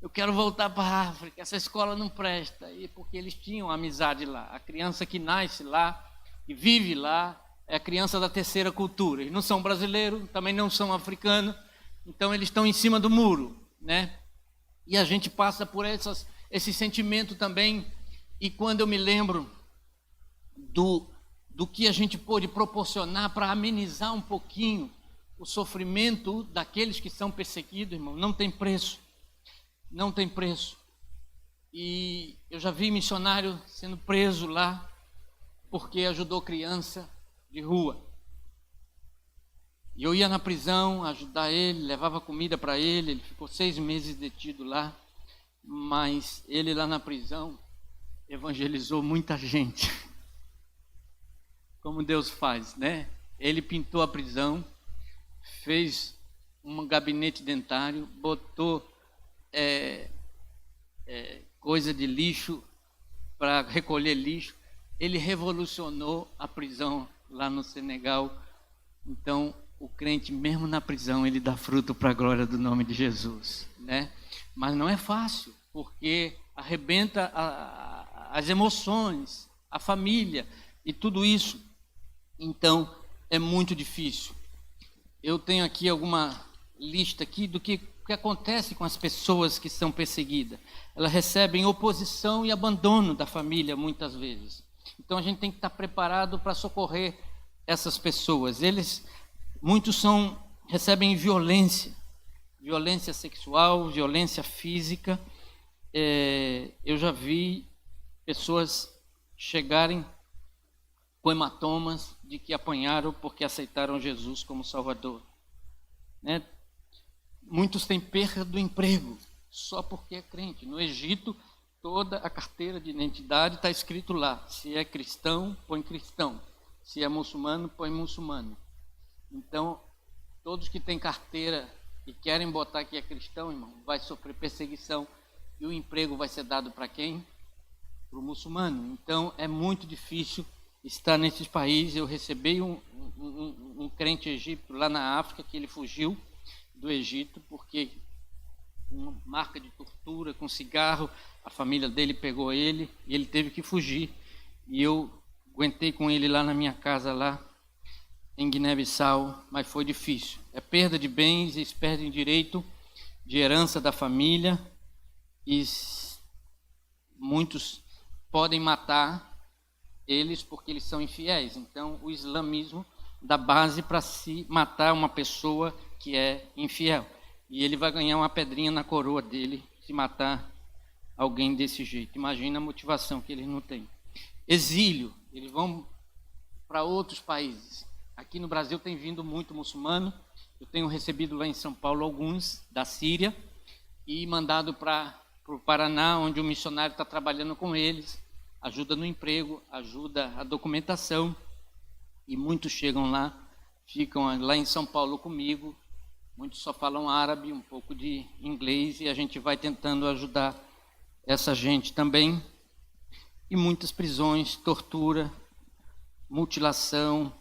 Eu quero voltar para a África. Essa escola não presta. E porque eles tinham amizade lá. A criança que nasce lá e vive lá é a criança da terceira cultura. Eles não são brasileiros, também não são africanos. Então eles estão em cima do muro, né? E a gente passa por esse sentimento também. E quando eu me lembro do que a gente pôde proporcionar para amenizar um pouquinho o sofrimento daqueles que são perseguidos, irmão, não tem preço. Não tem preço. E eu já vi missionário sendo preso lá porque ajudou criança de rua. E eu ia na prisão ajudar ele, levava comida para ele. Ele ficou 6 meses detido lá, mas ele lá na prisão evangelizou muita gente. Como Deus faz, né? Ele pintou a prisão, fez um gabinete dentário, botou coisa de lixo para recolher lixo. Ele revolucionou a prisão lá no Senegal. Então, o crente, mesmo na prisão, ele dá fruto para a glória do nome de Jesus, né? Mas não é fácil, porque arrebenta as emoções, a família e tudo isso. Então, é muito difícil. Eu tenho aqui alguma lista aqui do que acontece com as pessoas que são perseguidas. Elas recebem oposição e abandono da família muitas vezes. Então, a gente tem que estar preparado para socorrer essas pessoas. Muitos recebem violência sexual, violência física. Eu já vi pessoas chegarem com hematomas de que apanharam porque aceitaram Jesus como Salvador, né? Muitos têm perda do emprego só porque é crente. No Egito, toda a carteira de identidade está escrito lá. Se é cristão, põe cristão. Se é muçulmano, põe muçulmano. Então, todos que têm carteira e querem botar que é cristão, irmão, vai sofrer perseguição. E o emprego vai ser dado para quem? Para o muçulmano. Então, é muito difícil estar nesses países. Eu recebi um crente egípcio lá na África, que ele fugiu do Egito, porque uma marca de tortura com cigarro, a família dele pegou ele e ele teve que fugir. E eu aguentei com ele lá na minha casa, lá em Guiné-Bissau, mas foi difícil. É perda de bens, eles perdem direito de herança da família e muitos podem matar eles porque eles são infiéis. Então, o islamismo dá base para se matar uma pessoa que é infiel. E ele vai ganhar uma pedrinha na coroa dele se matar alguém desse jeito. Imagina a motivação que eles não têm. Exílio, eles vão para outros países. Aqui no Brasil tem vindo muito muçulmano. Eu tenho recebido lá em São Paulo alguns da Síria e mandado para o Paraná, onde o missionário está trabalhando com eles. Ajuda no emprego, ajuda a documentação. E muitos chegam lá, ficam lá em São Paulo comigo. Muitos só falam árabe, um pouco de inglês, e a gente vai tentando ajudar essa gente também. E muitas prisões, tortura, mutilação.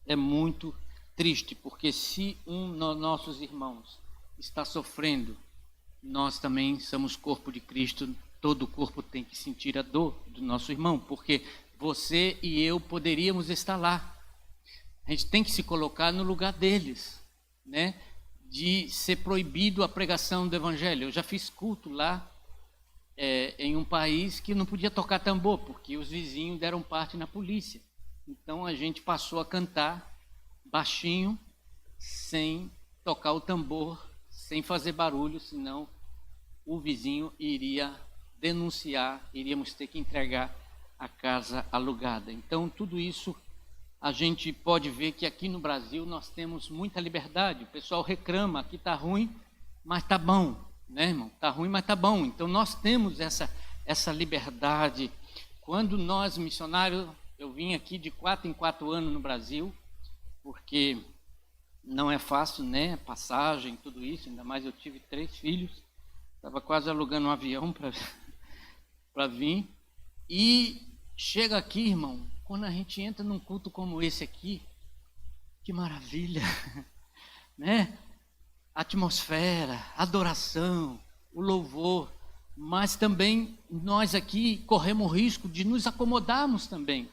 É muito triste, porque se um dos nossos irmãos está sofrendo, nós também somos corpo de Cristo. Todo o corpo tem que sentir a dor do nosso irmão, porque você e eu poderíamos estar lá. A gente tem que se colocar no lugar deles, né? De ser proibido a pregação do evangelho. Eu já fiz culto lá em um país que não podia tocar tambor, porque os vizinhos deram parte na polícia. Então a gente passou a cantar baixinho, sem tocar o tambor, sem fazer barulho, senão o vizinho iria denunciar, iríamos ter que entregar a casa alugada. Então tudo isso a gente pode ver que aqui no Brasil nós temos muita liberdade. O pessoal reclama, aqui está ruim, mas está bom, né, irmão? Está ruim, mas está bom. Então nós temos essa liberdade. Quando nós, missionários, eu vim aqui de 4 em 4 anos no Brasil, porque não é fácil, né? Passagem, tudo isso, ainda mais eu tive 3 filhos. Estava quase alugando um avião para vir. E chega aqui, irmão, quando a gente entra num culto como esse aqui, que maravilha, né? Atmosfera, adoração, o louvor, mas também nós aqui corremos o risco de nos acomodarmos também,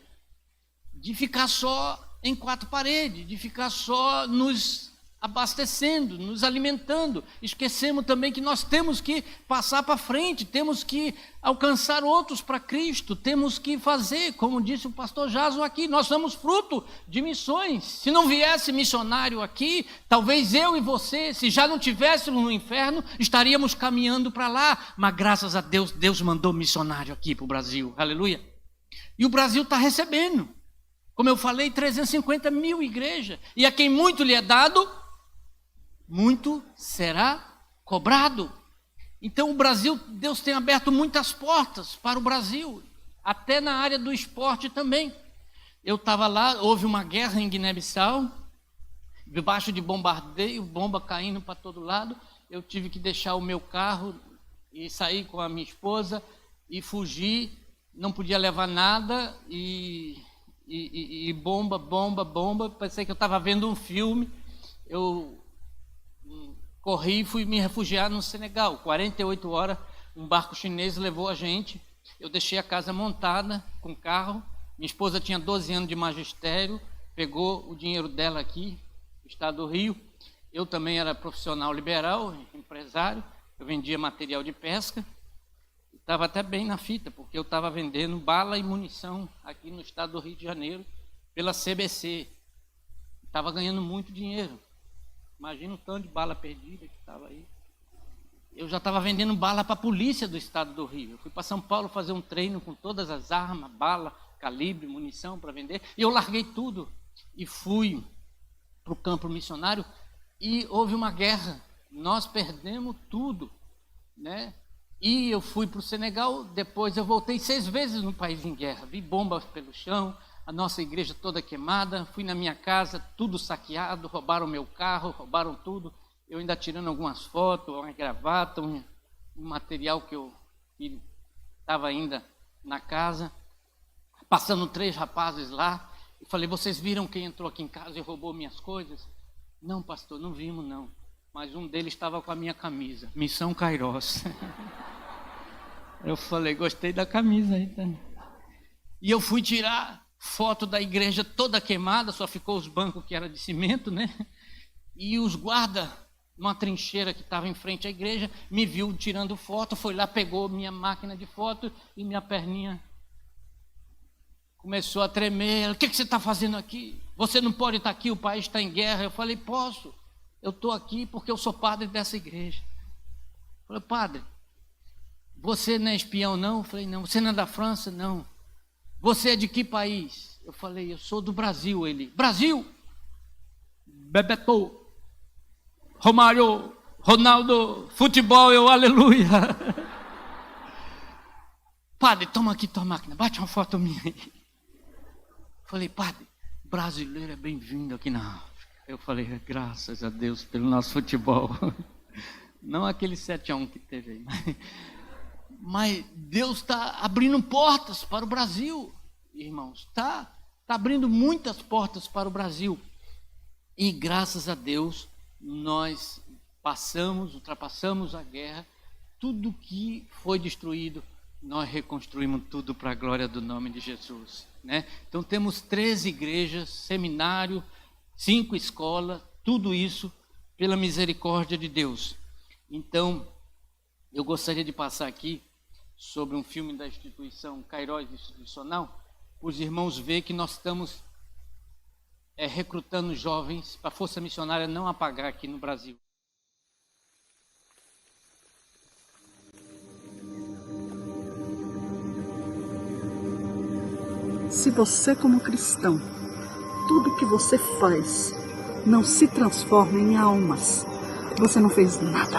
de ficar só em 4 paredes, de ficar só nos abastecendo, nos alimentando. Esquecemos também que nós temos que passar para frente, temos que alcançar outros para Cristo, temos que fazer, como disse o pastor Jason aqui, nós somos fruto de missões. Se não viesse missionário aqui, talvez eu e você, se já não tivéssemos no inferno, estaríamos caminhando para lá, mas graças a Deus, Deus mandou missionário aqui para o Brasil, aleluia. E o Brasil está recebendo, Como eu falei, 350 mil igrejas. E a quem muito lhe é dado, muito será cobrado. Então o Brasil, Deus tem aberto muitas portas para o Brasil, até na área do esporte também. Eu estava lá, houve uma guerra em Guiné-Bissau, debaixo de bombardeio, bomba caindo para todo lado. Eu tive que deixar o meu carro e sair com a minha esposa e fugir. Não podia levar nada e bomba. Pensei que eu estava vendo um filme. Eu corri e fui me refugiar no Senegal. 48 horas, um barco chinês levou a gente. Eu deixei a casa montada com carro. Minha esposa tinha 12 anos de magistério, pegou o dinheiro dela aqui, no estado do Rio. Eu também era profissional liberal, empresário. Eu vendia material de pesca. Estava até bem na fita, porque eu estava vendendo bala e munição aqui no estado do Rio de Janeiro, pela CBC. Estava ganhando muito dinheiro. Imagina o tanto de bala perdida que estava aí. Eu já estava vendendo bala para a polícia do estado do Rio. Eu fui para São Paulo fazer um treino com todas as armas, bala, calibre, munição para vender. E eu larguei tudo e fui para o campo missionário e houve uma guerra. Nós perdemos tudo, né? E eu fui para o Senegal, depois eu voltei 6 vezes no país em guerra. Vi bombas pelo chão, a nossa igreja toda queimada. Fui na minha casa, tudo saqueado, roubaram meu carro, roubaram tudo. Eu ainda tirando algumas fotos, uma gravata, um material que estava ainda na casa. Passando 3 rapazes lá, eu falei, vocês viram quem entrou aqui em casa e roubou minhas coisas? Não, pastor, não vimos não. Mas um deles estava com a minha camisa, Missão Kairos. Eu falei, gostei da camisa aí também. E eu fui tirar foto da igreja toda queimada, só ficou os bancos que era de cimento, né? E os guardas, numa trincheira que estava em frente à igreja, me viu tirando foto, foi lá, pegou minha máquina de foto e minha perninha começou a tremer. O que você está fazendo aqui? Você não pode estar aqui, o país está em guerra. Eu falei, posso. Eu estou aqui porque eu sou padre dessa igreja. Eu falei, padre, você não é espião não? Eu falei, não. Você não é da França? Não. Você é de que país? Eu falei, eu sou do Brasil. Ele, Brasil? Bebeto, Romário, Ronaldo, futebol, eu aleluia. Padre, toma aqui tua máquina, bate uma foto minha aí. Falei, padre, brasileiro é bem-vindo aqui na África. Eu falei, graças a Deus pelo nosso futebol. Não aquele 7-1 que teve aí. Mas Deus está abrindo portas para o Brasil, irmãos. Está abrindo muitas portas para o Brasil. E graças a Deus, nós ultrapassamos a guerra. Tudo que foi destruído, nós reconstruímos tudo para a glória do nome de Jesus, né? Então temos 13 igrejas, seminário, 5 escolas, tudo isso pela misericórdia de Deus. Então, eu gostaria de passar aqui sobre um filme da instituição Kairos Institucional, para os irmãos verem que nós estamos recrutando jovens para a Força Missionária não apagar aqui no Brasil. Se você, como cristão, tudo que você faz não se transforma em almas, você não fez nada.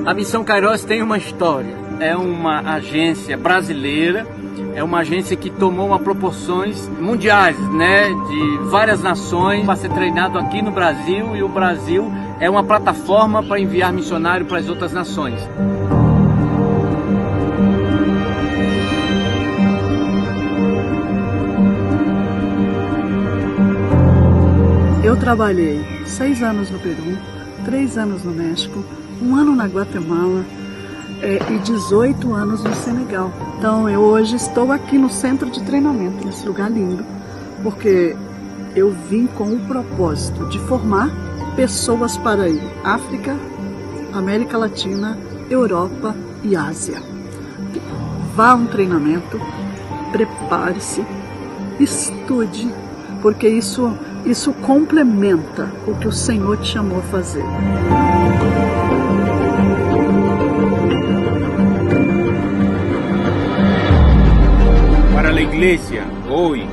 A Missão Kairos tem uma história. É uma agência brasileira, é uma agência que tomou uma proporções mundiais, né, de várias nações, para ser treinado aqui no Brasil, e o Brasil é uma plataforma para enviar missionário para as outras nações. Eu trabalhei 6 anos no Peru, 3 anos no México, 1 ano na Guatemala e 18 anos no Senegal. Então eu hoje estou aqui no centro de treinamento, nesse lugar lindo, porque eu vim com o propósito de formar pessoas para ir África, América Latina, Europa e Ásia. Vá a um treinamento, prepare-se, estude, porque isso complementa o que o Senhor te chamou a fazer. Para a alegria iglesia hoy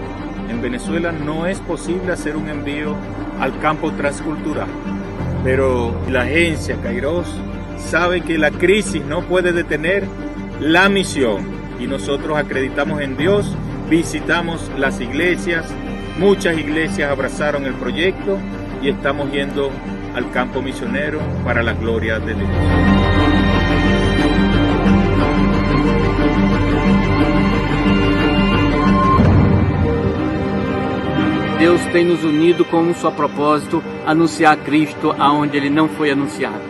en Venezuela no es posible hacer un envío al campo transcultural, pero la agencia Kairos sabe que la crisis no puede detener la misión y nosotros acreditamos en Dios, visitamos las iglesias, muchas iglesias abrazaron el proyecto y estamos yendo al campo misionero para la gloria de Dios. Deus tem nos unido com um só propósito, anunciar Cristo aonde Ele não foi anunciado.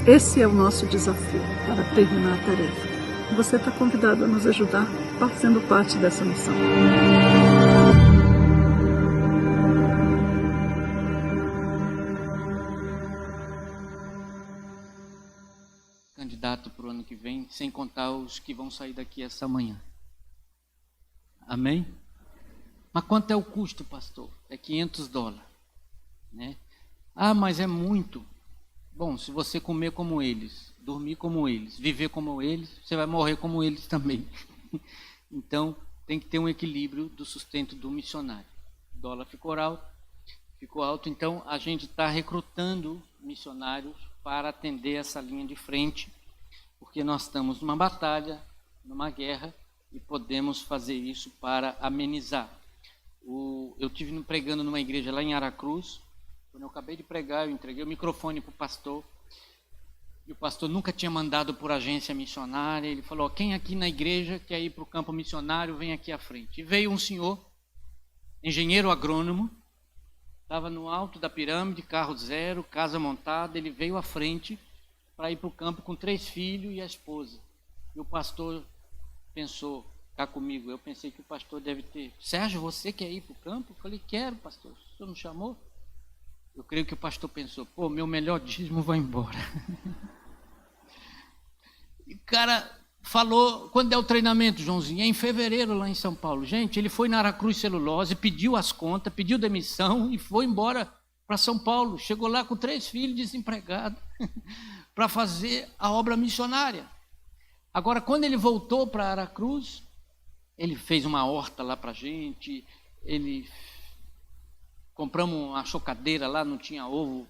Esse é o nosso desafio para terminar a tarefa. Você está convidado a nos ajudar fazendo parte dessa missão. Candidato para o ano que vem, sem contar os que vão sair daqui essa manhã. Amém? Mas quanto é o custo, pastor? É $500, né? Ah, mas é muito. Bom, se você comer como eles, dormir como eles, viver como eles, você vai morrer como eles também. Então, tem que ter um equilíbrio do sustento do missionário. O dólar ficou alto, então a gente está recrutando missionários para atender essa linha de frente, porque nós estamos numa batalha, numa guerra, e podemos fazer isso para amenizar. Eu estive pregando numa igreja lá em Aracruz. Quando eu acabei de pregar, eu entreguei o microfone para o pastor, e o pastor nunca tinha mandado por agência missionária. Ele falou: quem aqui na igreja quer ir para o campo missionário, vem aqui à frente. E veio um senhor, engenheiro agrônomo, estava no alto da pirâmide, carro zero, casa montada. Ele veio à frente para ir para o campo com 3 filhos e a esposa. E o pastor pensou, cá comigo, eu pensei que o pastor deve ter: Sérgio, você quer ir para o campo? Eu falei: quero, pastor, o senhor não chamou? Eu creio que o pastor pensou: pô, meu melhor dízimo vai embora. E o cara falou: quando é o treinamento, Joãozinho? É em fevereiro lá em São Paulo. Gente, ele foi na Aracruz Celulose, pediu as contas, pediu demissão e foi embora para São Paulo. Chegou lá com 3 filhos desempregados para fazer a obra missionária. Agora, quando ele voltou para Aracruz, ele fez uma horta lá para a gente, compramos uma chocadeira lá, não tinha ovo.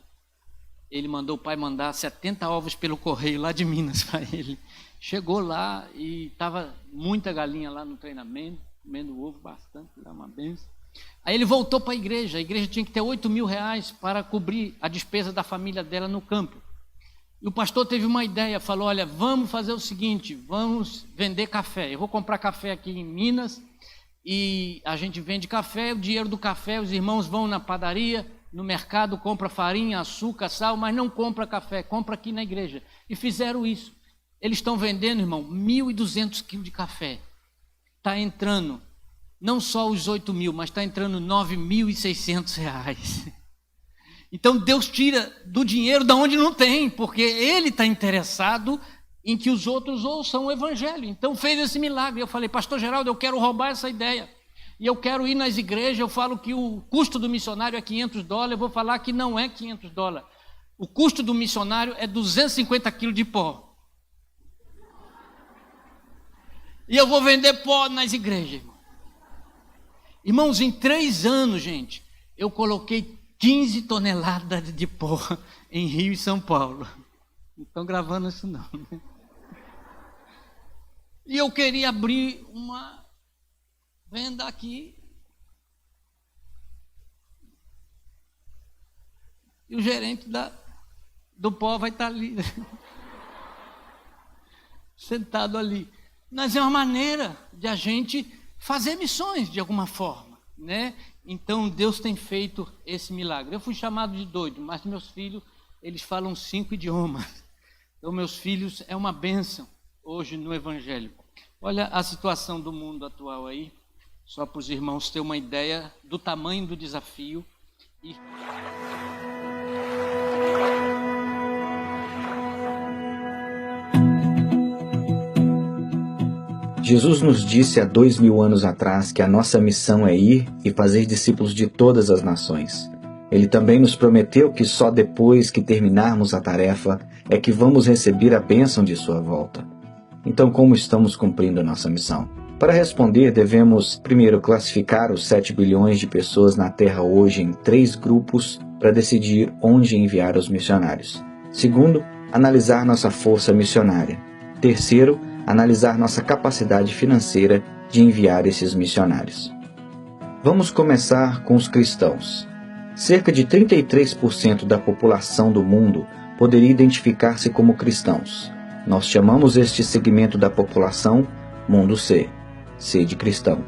Ele mandou o pai mandar 70 ovos pelo correio lá de Minas para ele. Chegou lá e estava muita galinha lá no treinamento, comendo ovo bastante, lá uma benção. Aí ele voltou para a igreja tinha que ter R$8.000 para cobrir a despesa da família dela no campo. E o pastor teve uma ideia, falou: olha, vamos fazer o seguinte, vamos vender café. Eu vou comprar café aqui em Minas e a gente vende café, o dinheiro do café, os irmãos vão na padaria, no mercado, compra farinha, açúcar, sal, mas não compra café, compra aqui na igreja. E fizeram isso. Eles estão vendendo, irmão, 1.200 quilos de café. Está entrando, não só os 8.000, mas está entrando R$9.600. Então Deus tira do dinheiro da onde não tem, porque Ele está interessado em que os outros ouçam o Evangelho. Então fez esse milagre. Eu falei: pastor Geraldo, eu quero roubar essa ideia. E eu quero ir nas igrejas, eu falo que o custo do missionário é $500, eu vou falar que não é $500. O custo do missionário é 250 quilos de pó. E eu vou vender pó nas igrejas, irmão. Irmãos, em 3 anos, gente, eu coloquei 15 toneladas de pó em Rio e São Paulo. Não estão gravando isso não, né? E eu queria abrir uma venda aqui. E o gerente do pó vai estar ali, sentado ali. Mas é uma maneira de a gente fazer missões de alguma forma, né? Então Deus tem feito esse milagre. Eu fui chamado de doido, mas meus filhos, eles falam 5 idiomas. Então meus filhos é uma bênção hoje no Evangelho. Olha a situação do mundo atual aí, só para os irmãos terem uma ideia do tamanho do desafio. Jesus nos disse há 2000 anos atrás que a nossa missão é ir e fazer discípulos de todas as nações. Ele também nos prometeu que só depois que terminarmos a tarefa é que vamos receber a bênção de sua volta. Então, como estamos cumprindo a nossa missão? Para responder, devemos primeiro classificar os 7 bilhões de pessoas na Terra hoje em 3 grupos para decidir onde enviar os missionários. Segundo, analisar nossa força missionária. Terceiro, analisar nossa capacidade financeira de enviar esses missionários. Vamos começar com os cristãos. Cerca de 33% da população do mundo poderia identificar-se como cristãos. Nós chamamos este segmento da população Mundo C. C de cristão.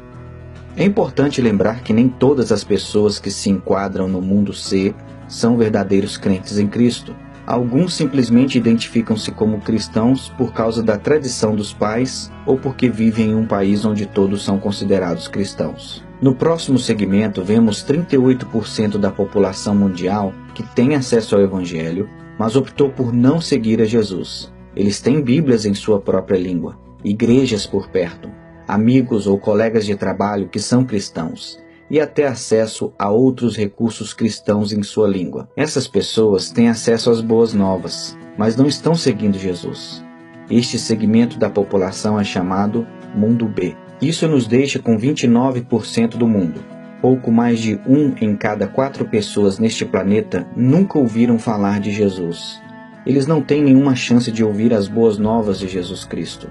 É importante lembrar que nem todas as pessoas que se enquadram no mundo C são verdadeiros crentes em Cristo. Alguns simplesmente identificam-se como cristãos por causa da tradição dos pais ou porque vivem em um país onde todos são considerados cristãos. No próximo segmento, vemos 38% da população mundial que tem acesso ao Evangelho, mas optou por não seguir a Jesus. Eles têm Bíblias em sua própria língua, igrejas por perto, amigos ou colegas de trabalho que são cristãos, e até acesso a outros recursos cristãos em sua língua. Essas pessoas têm acesso às boas novas, mas não estão seguindo Jesus. Este segmento da população é chamado Mundo B. Isso nos deixa com 29% do mundo. Pouco mais de 1 em cada 4 pessoas neste planeta nunca ouviram falar de Jesus. Eles não têm nenhuma chance de ouvir as boas novas de Jesus Cristo.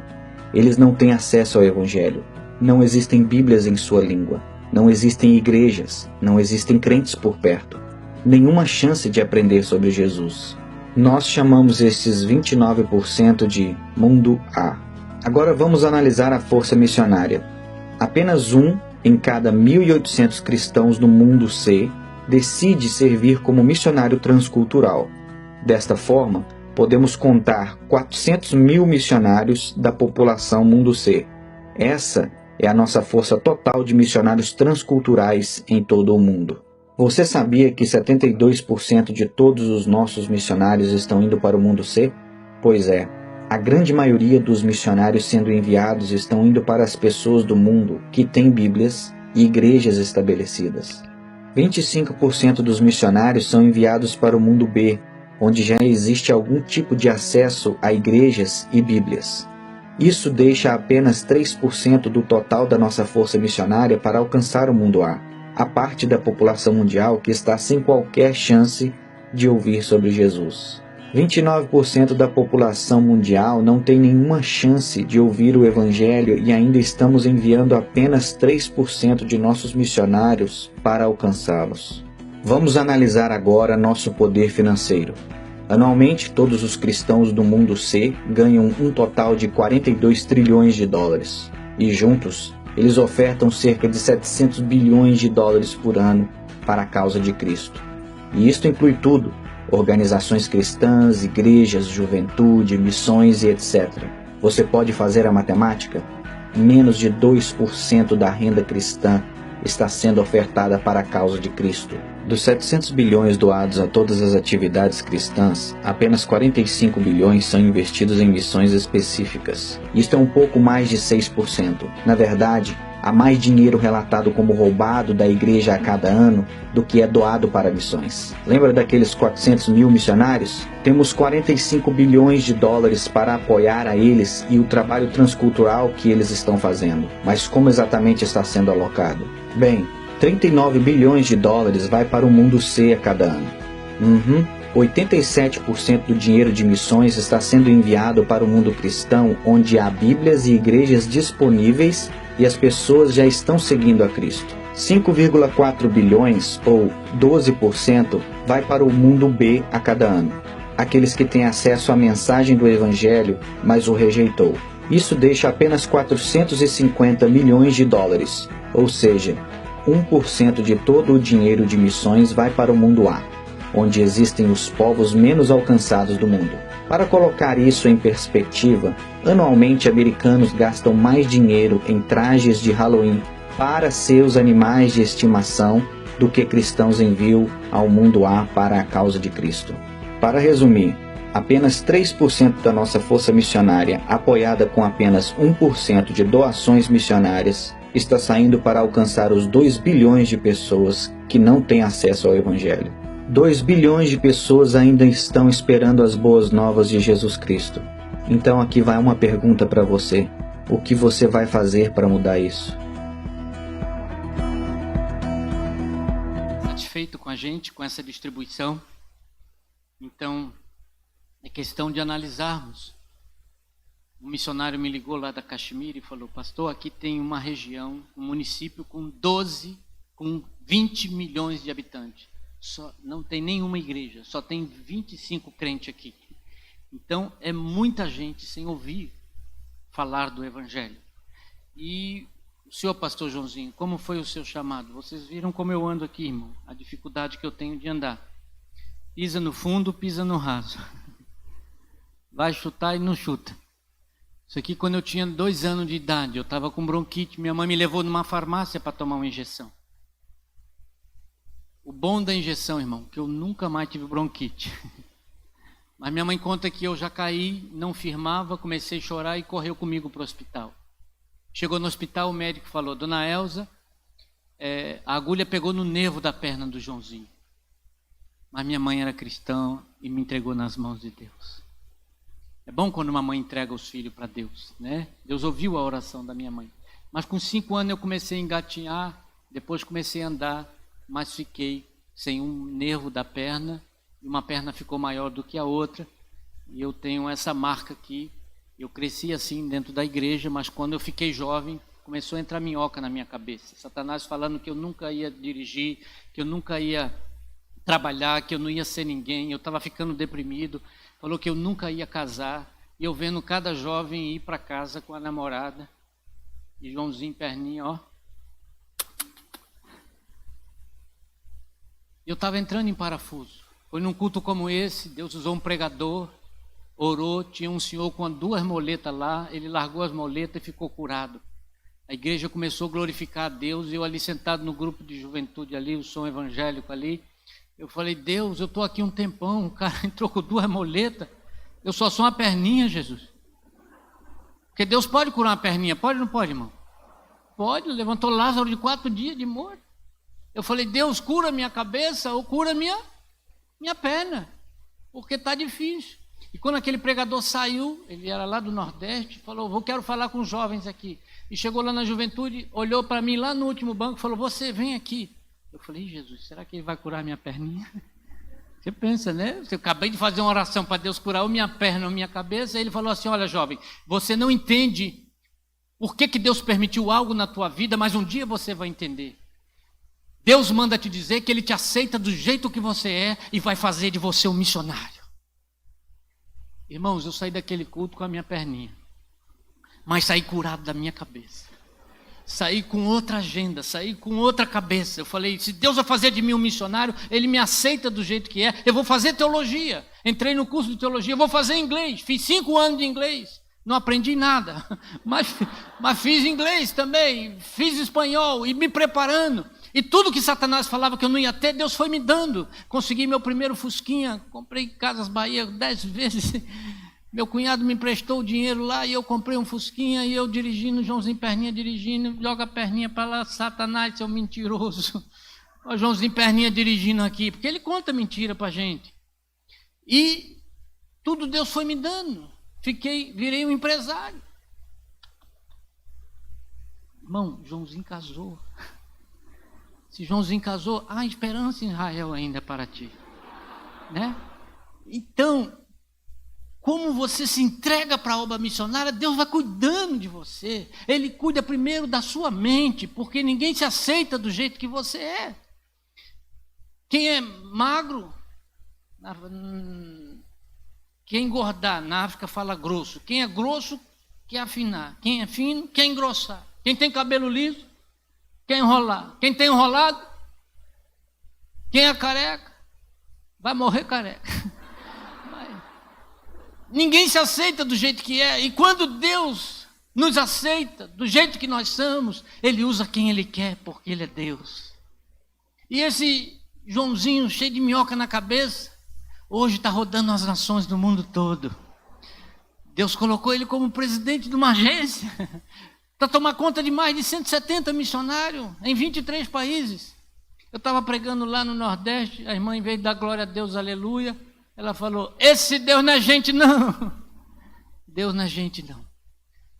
Eles não têm acesso ao Evangelho. Não existem Bíblias em sua língua. Não existem igrejas. Não existem crentes por perto. Nenhuma chance de aprender sobre Jesus. Nós chamamos esses 29% de Mundo A. Agora vamos analisar a força missionária. Apenas 1 em cada 1.800 cristãos no Mundo C decide servir como missionário transcultural. Desta forma, podemos contar 400 mil missionários da população Mundo C. Essa é a nossa força total de missionários transculturais em todo o mundo. Você sabia que 72% de todos os nossos missionários estão indo para o Mundo C? Pois é, a grande maioria dos missionários sendo enviados estão indo para as pessoas do mundo que têm Bíblias e igrejas estabelecidas. 25% dos missionários são enviados para o Mundo B, onde já existe algum tipo de acesso a igrejas e Bíblias. Isso deixa apenas 3% do total da nossa força missionária para alcançar o Mundo A, a parte da população mundial que está sem qualquer chance de ouvir sobre Jesus. 29% da população mundial não tem nenhuma chance de ouvir o Evangelho e ainda estamos enviando apenas 3% de nossos missionários para alcançá-los. Vamos analisar agora nosso poder financeiro. Anualmente, todos os cristãos do Mundo C ganham um total de 42 trilhões de dólares. E juntos, eles ofertam cerca de 700 bilhões de dólares por ano para a causa de Cristo. E isto inclui tudo: organizações cristãs, igrejas, juventude, missões e etc. Você pode fazer a matemática? Menos de 2% da renda cristã está sendo ofertada para a causa de Cristo. Dos 700 bilhões doados a todas as atividades cristãs, apenas 45 bilhões são investidos em missões específicas. Isto é um pouco mais de 6%. Na verdade, há mais dinheiro relatado como roubado da igreja a cada ano do que é doado para missões. Lembra daqueles 400 mil missionários? Temos 45 bilhões de dólares para apoiar a eles e o trabalho transcultural que eles estão fazendo. Mas como exatamente está sendo alocado? Bem, 39 bilhões de dólares vai para o Mundo C a cada ano. 87% do dinheiro de missões está sendo enviado para o mundo cristão, onde há Bíblias e igrejas disponíveis e as pessoas já estão seguindo a Cristo. 5,4 bilhões, ou 12%, vai para o Mundo B a cada ano. Aqueles que têm acesso à mensagem do Evangelho, mas o rejeitou. Isso deixa apenas 450 milhões de dólares, ou seja, 1% de todo o dinheiro de missões vai para o Mundo A, onde existem os povos menos alcançados do mundo. Para colocar isso em perspectiva, anualmente americanos gastam mais dinheiro em trajes de Halloween para seus animais de estimação do que cristãos enviam ao Mundo A para a causa de Cristo. Para resumir, apenas 3% da nossa força missionária, apoiada com apenas 1% de doações missionárias, está saindo para alcançar os 2 bilhões de pessoas que não têm acesso ao Evangelho. 2 bilhões de pessoas ainda estão esperando as boas novas de Jesus Cristo. Então aqui vai uma pergunta para você. O que você vai fazer para mudar isso? Satisfeito com a gente, com essa distribuição? Então, é questão de analisarmos. Um missionário me ligou lá da Caxemira e falou: pastor, aqui tem uma região, um município com 20 milhões de habitantes. Só não tem nenhuma igreja, só tem 25 crentes aqui. Então, é muita gente sem ouvir falar do Evangelho. E o senhor, pastor Joãozinho, como foi o seu chamado? Vocês viram como eu ando aqui, irmão, a dificuldade que eu tenho de andar. Pisa no fundo, pisa no raso. Vai chutar e não chuta. Isso aqui, quando eu tinha 2 anos de idade, eu estava com bronquite, minha mãe me levou numa farmácia para tomar uma injeção. O bom da injeção, irmão, que eu nunca mais tive bronquite. Mas minha mãe conta que eu já caí, não firmava, comecei a chorar e correu comigo para o hospital. Chegou no hospital, o médico falou: dona Elza, a agulha pegou no nervo da perna do Joãozinho. Mas minha mãe era cristã e me entregou nas mãos de Deus. É bom quando uma mãe entrega os filhos para Deus, né? Deus ouviu a oração da minha mãe. Mas com 5 anos eu comecei a engatinhar, depois comecei a andar, mas fiquei sem um nervo da perna, e uma perna ficou maior do que a outra, e eu tenho essa marca aqui. Eu cresci assim dentro da igreja, mas quando eu fiquei jovem, começou a entrar minhoca na minha cabeça. Satanás falando que eu nunca ia dirigir, que eu nunca ia trabalhar, que eu não ia ser ninguém, eu estava ficando deprimido. Falou que eu nunca ia casar, e eu vendo cada jovem ir para casa com a namorada, e Joãozinho perninha, ó. Eu estava entrando em parafuso. Foi num culto como esse, Deus usou um pregador, orou, tinha um senhor com 2 moletas lá, ele largou as moletas e ficou curado. A igreja começou a glorificar a Deus, eu ali sentado no grupo de juventude ali, o som evangélico ali, eu falei: Deus, eu estou aqui um tempão, o cara entrou com 2 moletas, eu só sou uma perninha, Jesus. Porque Deus pode curar uma perninha, pode ou não pode, irmão? Pode, levantou Lázaro de 4 dias de morte. Eu falei: Deus, cura minha cabeça ou cura minha perna, porque está difícil. E quando aquele pregador saiu, ele era lá do Nordeste, falou: eu quero falar com os jovens aqui. E chegou lá na juventude, olhou para mim lá no último banco e falou: você vem aqui. Eu falei: Jesus, será que ele vai curar minha perninha? Você pensa, né? Eu acabei de fazer uma oração para Deus curar ou minha perna ou minha cabeça. E ele falou assim: olha, jovem, você não entende por que Deus permitiu algo na tua vida, mas um dia você vai entender. Deus manda te dizer que Ele te aceita do jeito que você é e vai fazer de você um missionário. Irmãos, eu saí daquele culto com a minha perninha, mas saí curado da minha cabeça. Saí com outra agenda, saí com outra cabeça. Eu falei: se Deus vai fazer de mim um missionário, Ele me aceita do jeito que é. Eu vou fazer teologia. Entrei no curso de teologia, eu vou fazer inglês. Fiz 5 anos de inglês. Não aprendi nada, mas fiz inglês também, fiz espanhol e me preparando. E tudo que Satanás falava que eu não ia ter, Deus foi me dando. Consegui meu primeiro Fusquinha, comprei Casas Bahia 10 vezes. Meu cunhado me emprestou o dinheiro lá e eu comprei um Fusquinha e eu dirigindo, Joãozinho Perninha dirigindo, joga a perninha para lá, Satanás, seu mentiroso. O Joãozinho Perninha dirigindo aqui, porque ele conta mentira para a gente. E tudo Deus foi me dando. Virei um empresário. Irmão, Joãozinho casou. Se Joãozinho casou, há esperança em Israel ainda para ti, né? Então, como você se entrega para a obra missionária, Deus vai cuidando de você. Ele cuida primeiro da sua mente, porque ninguém se aceita do jeito que você é. Quem é magro, quer engordar, na África fala grosso. Quem é grosso, quer afinar. Quem é fino, quer engrossar. Quem tem cabelo liso, quer enrolar. Quem tem enrolado, quem é careca, vai morrer careca. Ninguém se aceita do jeito que é. E quando Deus nos aceita do jeito que nós somos, Ele usa quem Ele quer, porque Ele é Deus. E esse Joãozinho cheio de minhoca na cabeça, hoje está rodando as nações do mundo todo. Deus colocou ele como presidente de uma agência para tomar conta de mais de 170 missionários em 23 países. Eu estava pregando lá no Nordeste, a irmã, em vez de dar glória a Deus, aleluia, ela falou: esse Deus não é gente não. Deus não é gente não.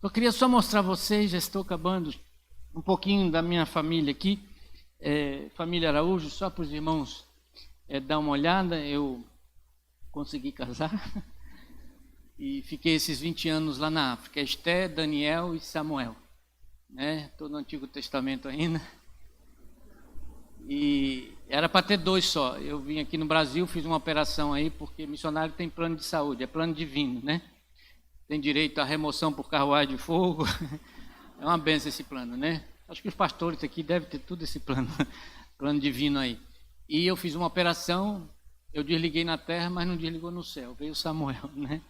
Eu queria só mostrar a vocês, já estou acabando, um pouquinho da minha família aqui, família Araújo, só para os irmãos dar uma olhada. Eu consegui casar e fiquei esses 20 anos lá na África. Esté, Daniel e Samuel, né? Estou no Antigo Testamento ainda. E era para ter 2 só. Eu vim aqui no Brasil, fiz uma operação aí, porque missionário tem plano de saúde, é plano divino, né? Tem direito à remoção por carruagem de fogo. É uma benção esse plano, né? Acho que os pastores aqui devem ter tudo esse plano, plano divino aí. E eu fiz uma operação, eu desliguei na terra, mas não desligou no céu. Veio Samuel, né?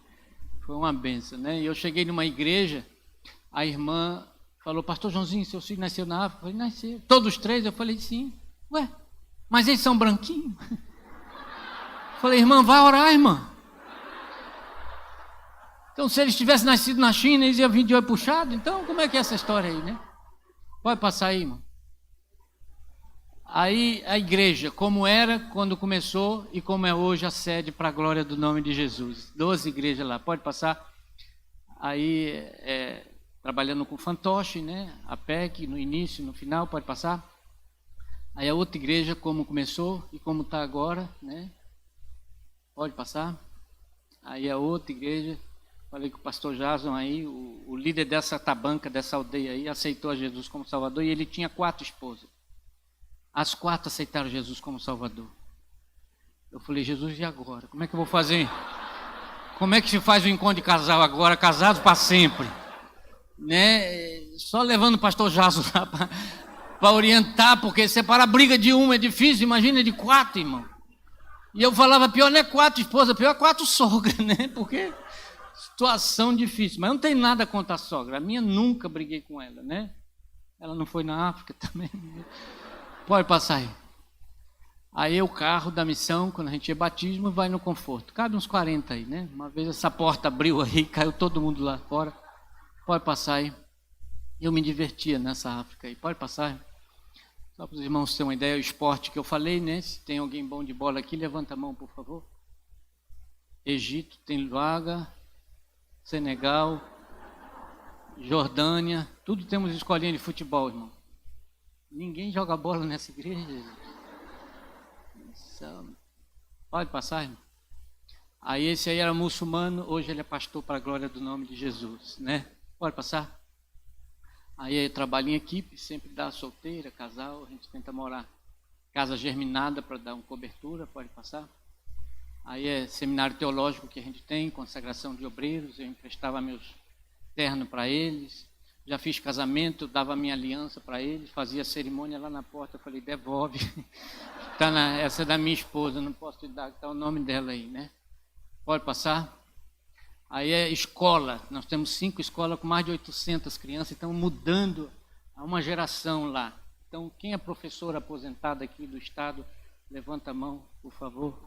Foi uma benção, né? E eu cheguei numa igreja, a irmã falou: pastor Joãozinho, seu filho nasceu na África? Eu falei: nasceu. Todos 3? Eu falei: sim. Ué, mas eles são branquinhos? Eu falei: irmã, vai orar, irmã. Então, se eles tivessem nascido na China, eles iam vir de olho puxado. Então, como é que é essa história aí, né? Pode passar aí, irmão. Aí, a igreja, como era quando começou e como é hoje a sede para a glória do nome de Jesus. 12 igrejas lá, pode passar. Aí, trabalhando com fantoche, né? A PEC, no início, no final, pode passar. Aí a outra igreja, como começou e como está agora, né? Pode passar. Aí a outra igreja, falei com o pastor Jason aí, o líder dessa tabanca, dessa aldeia aí, aceitou a Jesus como Salvador, e ele tinha 4 esposas. As 4 aceitaram Jesus como Salvador. Eu falei: Jesus, e agora? Como é que eu vou fazer? Como é que se faz o encontro de casal agora, casados para sempre? Né? Só levando o pastor Jason lá para orientar, porque separar a briga de uma é difícil, imagina de 4, irmão. E eu falava: pior não é 4 esposas, pior é 4 sogras, né? Porque situação difícil. Mas eu não tenho nada contra a sogra. A minha nunca briguei com ela, né? Ela não foi na África também. Pode passar aí. Aí o carro da missão, quando a gente ia batismo, vai no conforto. Cabe uns 40 aí, né? Uma vez essa porta abriu aí, caiu todo mundo lá fora. Pode passar aí. Eu me divertia nessa África aí. Pode passar aí. Só para os irmãos terem uma ideia, o esporte que eu falei, né? Se tem alguém bom de bola aqui, levanta a mão, por favor. Egito, tem Luaga, Senegal, Jordânia, tudo temos escolinha de futebol, irmão. Ninguém joga bola nessa igreja. Pode passar, irmão. Aí esse aí era muçulmano, hoje ele é pastor para a glória do nome de Jesus, né? Pode passar. Aí trabalha em equipe, sempre dá solteira, casal, a gente tenta morar casa germinada para dar uma cobertura, pode passar. Aí é seminário teológico que a gente tem, consagração de obreiros, eu emprestava meus ternos para eles, já fiz casamento, dava minha aliança para eles, fazia cerimônia lá na porta, eu falei: devolve, essa é da minha esposa, não posso te dar, está o nome dela aí, né? Pode passar. Aí é escola, nós temos 5 escolas com mais de 800 crianças, estão mudando a uma geração lá. Então, quem é professor aposentado aqui do estado, levanta a mão, por favor.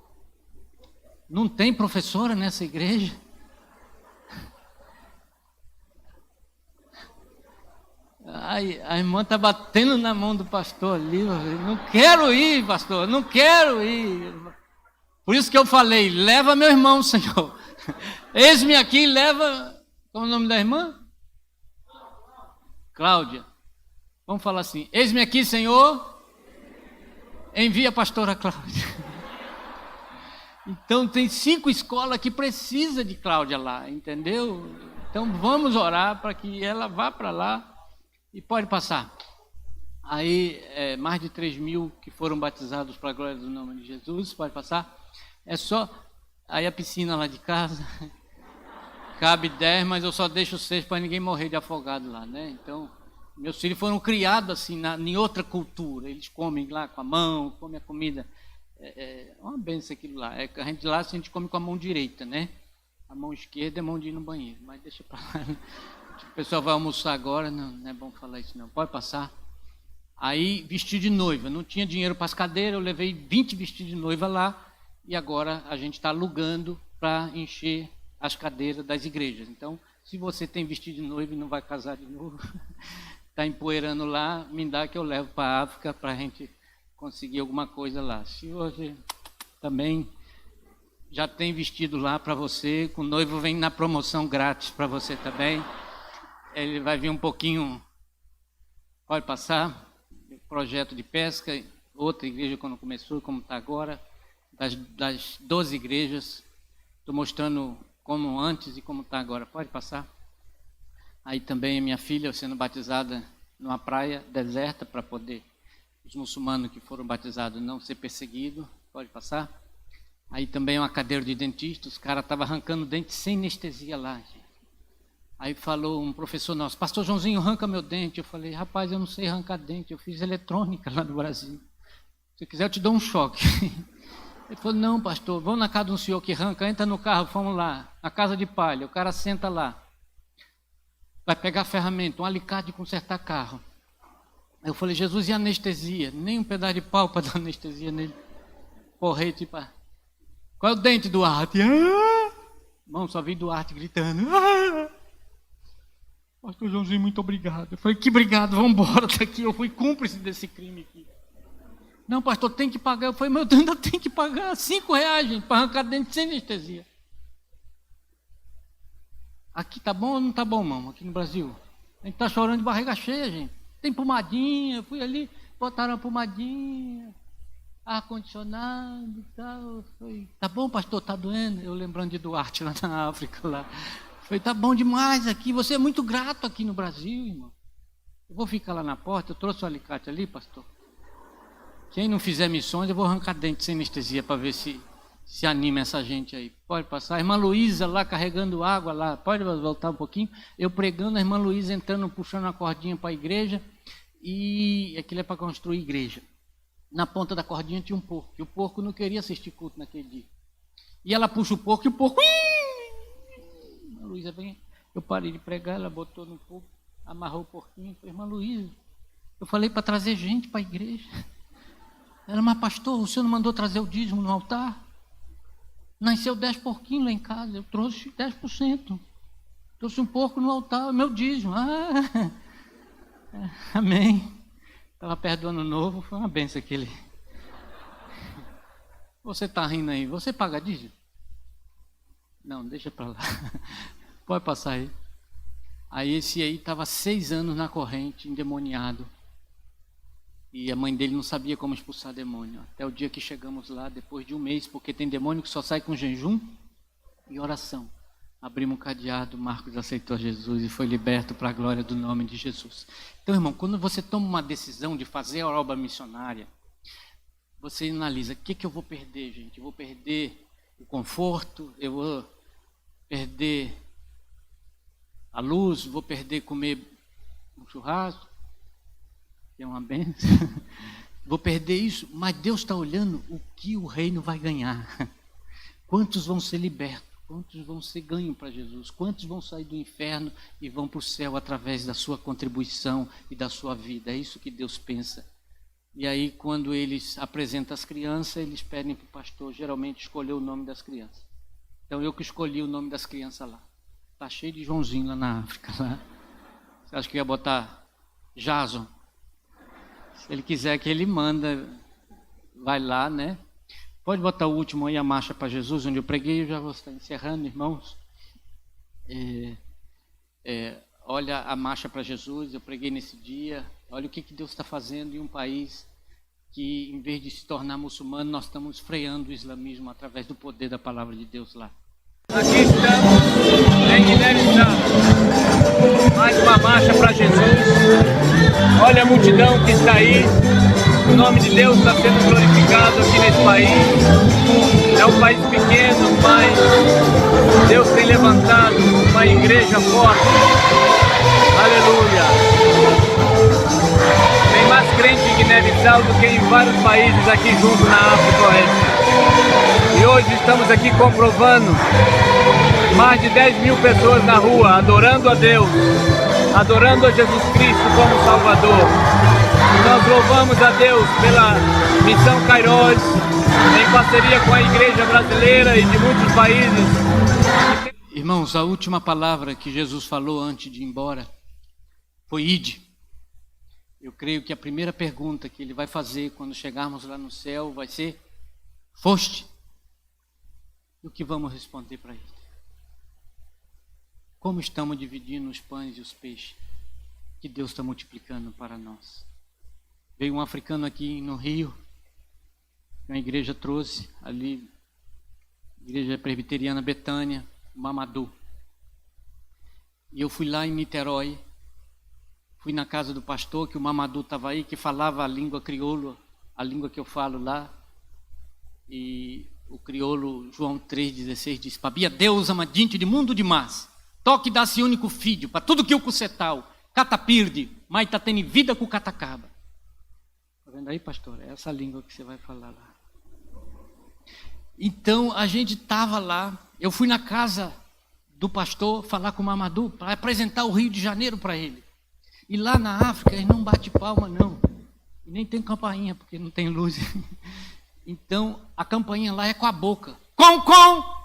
Não tem professora nessa igreja? Ai, a irmã está batendo na mão do pastor ali. Não quero ir, pastor, não quero ir. Por isso que eu falei: leva meu irmão, Senhor. Eis-me aqui, leva. Qual é o nome da irmã? Cláudia. Vamos falar assim: eis-me aqui, Senhor. Envia a pastora Cláudia. Então tem 5 escolas que precisa de Cláudia lá, entendeu? Então vamos orar para que ela vá para lá e pode passar. Aí mais de 3.000 que foram batizados para a glória do nome de Jesus, pode passar. É só aí a piscina lá de casa, cabe 10, mas eu só deixo 6 para ninguém morrer de afogado lá, né? Então meus filhos foram criados assim em outra cultura, eles comem lá com a mão, comem a comida. É uma benção aquilo lá. A gente come com a mão direita, né? A mão esquerda é mão de ir no banheiro, mas deixa para lá. O pessoal vai almoçar agora, não é bom falar isso não. Pode passar. Aí vestido de noiva, não tinha dinheiro para as cadeiras, eu levei 20 vestidos de noiva lá e agora a gente está alugando para encher as cadeiras das igrejas. Então, se você tem vestido de noiva e não vai casar de novo, está empoeirando lá, me dá que eu levo para a África para a gente conseguir alguma coisa lá. Se você também já tem vestido lá para você, com o noivo vem na promoção grátis para você também. Ele vai vir um pouquinho, pode passar, projeto de pesca, outra igreja quando começou, como está agora, das 12 igrejas, estou mostrando como antes e como está agora, pode passar. Aí também a minha filha sendo batizada numa praia deserta para poder os muçulmanos que foram batizados não ser perseguidos, pode passar. Aí também uma cadeira de dentista, os caras estavam arrancando dente sem anestesia lá, gente. Aí falou um professor nosso, pastor Joãozinho, arranca meu dente. Eu falei, rapaz, eu não sei arrancar dente, eu fiz eletrônica lá no Brasil. Se quiser eu te dou um choque. Ele falou, não pastor, vamos na casa de um senhor que arranca, entra no carro, vamos lá, na casa de palha, o cara senta lá. Vai pegar a ferramenta, um alicate de consertar carro. Aí eu falei, Jesus, e anestesia? Nem um pedaço de pau para dar anestesia nele. Porrete, tipo, qual é o dente do Duarte? Irmão, só vi Duarte gritando. Pastor Joãozinho, muito obrigado. Eu falei, que obrigado, vamos embora daqui. Eu fui cúmplice desse crime aqui. Não, pastor, tem que pagar. Eu falei, meu Deus, ainda tem que pagar R$5, gente, para arrancar dente sem anestesia. Aqui tá bom ou não tá bom, irmão? Aqui no Brasil. A gente tá chorando de barriga cheia, gente. Tem pomadinha, eu fui ali, botaram a pomadinha, ar-condicionado e tal. Foi, tá bom, pastor, tá doendo? Eu lembrando de Duarte lá na África, lá. Falei, tá bom demais aqui, você é muito grato aqui no Brasil, irmão. Eu vou ficar lá na porta, eu trouxe o alicate ali, pastor. Quem não fizer missões, eu vou arrancar dente sem anestesia para ver se anima essa gente aí. Pode passar. A irmã Luísa lá carregando água lá, pode voltar um pouquinho. Eu pregando, a irmã Luísa entrando, puxando a cordinha para a igreja. E aquilo é para construir igreja. Na ponta da cordinha tinha um porco. E o porco não queria assistir culto naquele dia. E ela puxa o porco e o porco... A Luísa vem, eu parei de pregar, ela botou no fogo, amarrou o porquinho. Falei, irmã Luísa, eu falei para trazer gente para a igreja. Ela, mas pastor, o senhor não mandou trazer o dízimo no altar? Nasceu 10 porquinhos lá em casa, eu trouxe 10%. Trouxe um porco no altar, meu dízimo. Amém. Estava perto do ano novo, foi uma benção aquele. Você está rindo aí, você paga dízimo? Não, deixa para lá. Pode passar aí. Aí esse aí estava 6 anos na corrente, endemoniado. E a mãe dele não sabia como expulsar demônio. Até o dia que chegamos lá, depois de um mês, porque tem demônio que só sai com jejum e oração. Abrimos um cadeado, Marcos aceitou Jesus e foi liberto para a glória do nome de Jesus. Então, irmão, quando você toma uma decisão de fazer a obra missionária, você analisa, o que eu vou perder, gente? Eu vou perder o conforto, eu vou perder a luz, vou perder comer um churrasco, que é uma bênção. Vou perder isso, mas Deus está olhando o que o reino vai ganhar. Quantos vão ser libertos? Quantos vão ser ganhos para Jesus? Quantos vão sair do inferno e vão para o céu através da sua contribuição e da sua vida? É isso que Deus pensa. E aí, quando eles apresentam as crianças, eles pedem para o pastor, geralmente, escolher o nome das crianças. Então, eu que escolhi o nome das crianças lá. Está cheio de Joãozinho lá na África. Lá. Você acha que eu ia botar Jason? Se ele quiser que ele manda, vai lá, né? Pode botar o último aí, a marcha para Jesus, onde eu preguei, eu já vou estar encerrando, irmãos. Olha a marcha para Jesus, eu preguei nesse dia. Olha o que Deus está fazendo em um país que, em vez de se tornar muçulmano, nós estamos freando o islamismo através do poder da palavra de Deus lá. Aqui estamos em Guiné-Bissau, mais uma marcha para Jesus. Olha a multidão que está aí, o nome de Deus está sendo glorificado aqui nesse país. É um país pequeno, mas Deus tem levantado uma igreja forte. Aleluia! Tem mais crente em Guiné-Bissau do que em vários países aqui junto na África Oeste. E hoje estamos aqui comprovando mais de 10 mil pessoas na rua, adorando a Deus, adorando a Jesus Cristo como Salvador. E nós louvamos a Deus pela Missão Kairos, em parceria com a Igreja Brasileira e de muitos países. Irmãos, a última palavra que Jesus falou antes de ir embora foi ide. Eu creio que a primeira pergunta que ele vai fazer quando chegarmos lá no céu vai ser: foste? E o que vamos responder para ele? como estamos dividindo os pães e os peixes que Deus está multiplicando para nós. Veio um africano aqui no Rio, uma igreja trouxe ali, igreja presbiteriana Betânia, Mamadou. E eu fui lá em Niterói, fui na casa do pastor, que o Mamadou estava aí, que falava a língua crioulo, a língua que eu falo lá. E o crioulo, João 3,16, diz: Pabia Deus amadinte de mundo demais, toque dá-se único filho, para tudo que o cucetal, catapirde, mas tá tendo vida com catacaba. Tá vendo aí, pastor? É essa língua que você vai falar lá. Então, a gente estava lá, eu fui na casa do pastor falar com o Mamadou, para apresentar o Rio de Janeiro para ele. E lá na África, eles não bate palma, não. E nem tem campainha, porque não tem luz. Então, a campainha lá é com a boca. Com, com!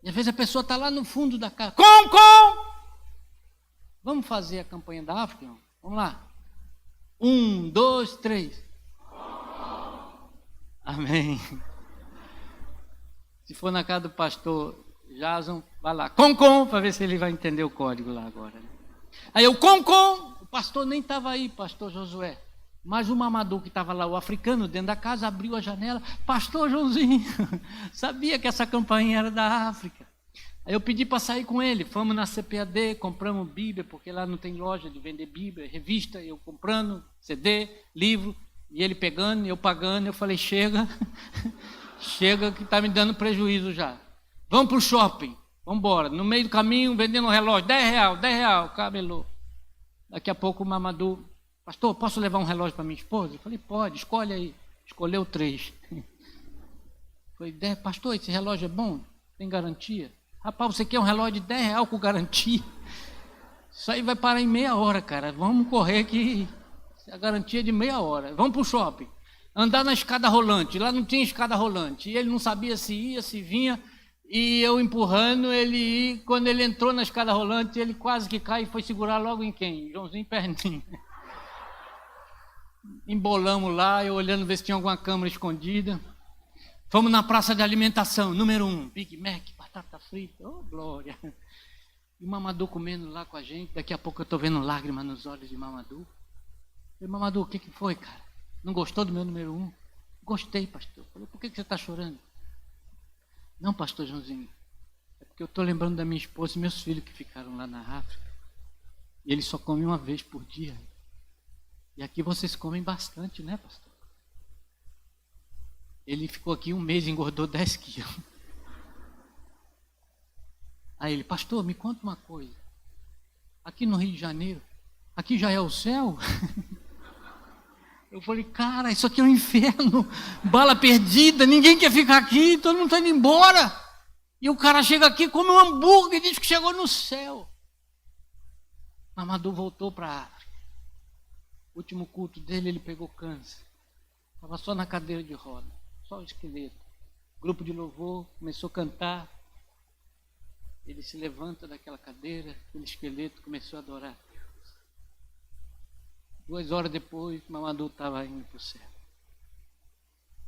E às vezes a pessoa está lá no fundo da casa. Com, com! Vamos fazer a campanha da África? Irmão? Vamos lá. 1, 2, 3. Amém. Se for na casa do pastor Jason, vai lá. Com, para ver se ele vai entender o código lá agora. Aí eu, com, o pastor nem estava aí, pastor Josué. Mas o Mamadou que estava lá, o africano, dentro da casa, abriu a janela. Pastor Joãozinho, sabia que essa campainha era da África. Aí eu pedi para sair com ele. Fomos na CPAD, compramos Bíblia, porque lá não tem loja de vender Bíblia, revista. Eu comprando, CD, livro, e ele pegando, eu pagando. Eu falei, chega, chega que está me dando prejuízo já. Vamos para o shopping, vamos embora. No meio do caminho, vendendo um relógio, R$10, cabelô. Daqui a pouco o Mamadou: pastor, posso levar um relógio para minha esposa? Eu falei, pode, escolhe aí. Escolheu 3. Falei, pastor, esse relógio é bom? Tem garantia? Rapaz, você quer um relógio de R$10 com garantia? Isso aí vai parar em meia hora, cara. Vamos correr que a garantia é de meia hora. Vamos para o shopping. Andar na escada rolante. Lá não tinha escada rolante. E ele não sabia se ia, se vinha. E eu empurrando ele ir. Quando ele entrou na escada rolante, ele quase que cai e foi segurar logo em quem? Joãozinho Perninho. Embolamos lá, eu olhando ver se tinha alguma câmera escondida. Fomos na praça de alimentação, número 1, Big Mac, batata frita, oh glória. E o Mamadou comendo lá com a gente. Daqui a pouco eu estou vendo lágrimas nos olhos de Mamadou. Falei, Mamadou, o que foi, cara? Não gostou do meu número 1? Gostei, pastor. Falei, por que você está chorando? Não, pastor Joãozinho, é porque eu estou lembrando da minha esposa e meus filhos que ficaram lá na África. E eles só comem uma vez por dia. E aqui vocês comem bastante, né, pastor? Ele ficou aqui 1 mês e engordou 10 quilos. Aí ele, pastor, me conta uma coisa. Aqui no Rio de Janeiro, aqui já é o céu? Eu falei, cara, isso aqui é um inferno. Bala perdida, ninguém quer ficar aqui, todo mundo está indo embora. E o cara chega aqui, come um hambúrguer e diz que chegou no céu. Mamadou voltou para a África. O último culto dele, ele pegou câncer. Estava só na cadeira de roda, só o esqueleto. Grupo de louvor, começou a cantar. Ele se levanta daquela cadeira, aquele esqueleto começou a adorar a Deus. 2 horas depois, Mamadou estava indo para o céu.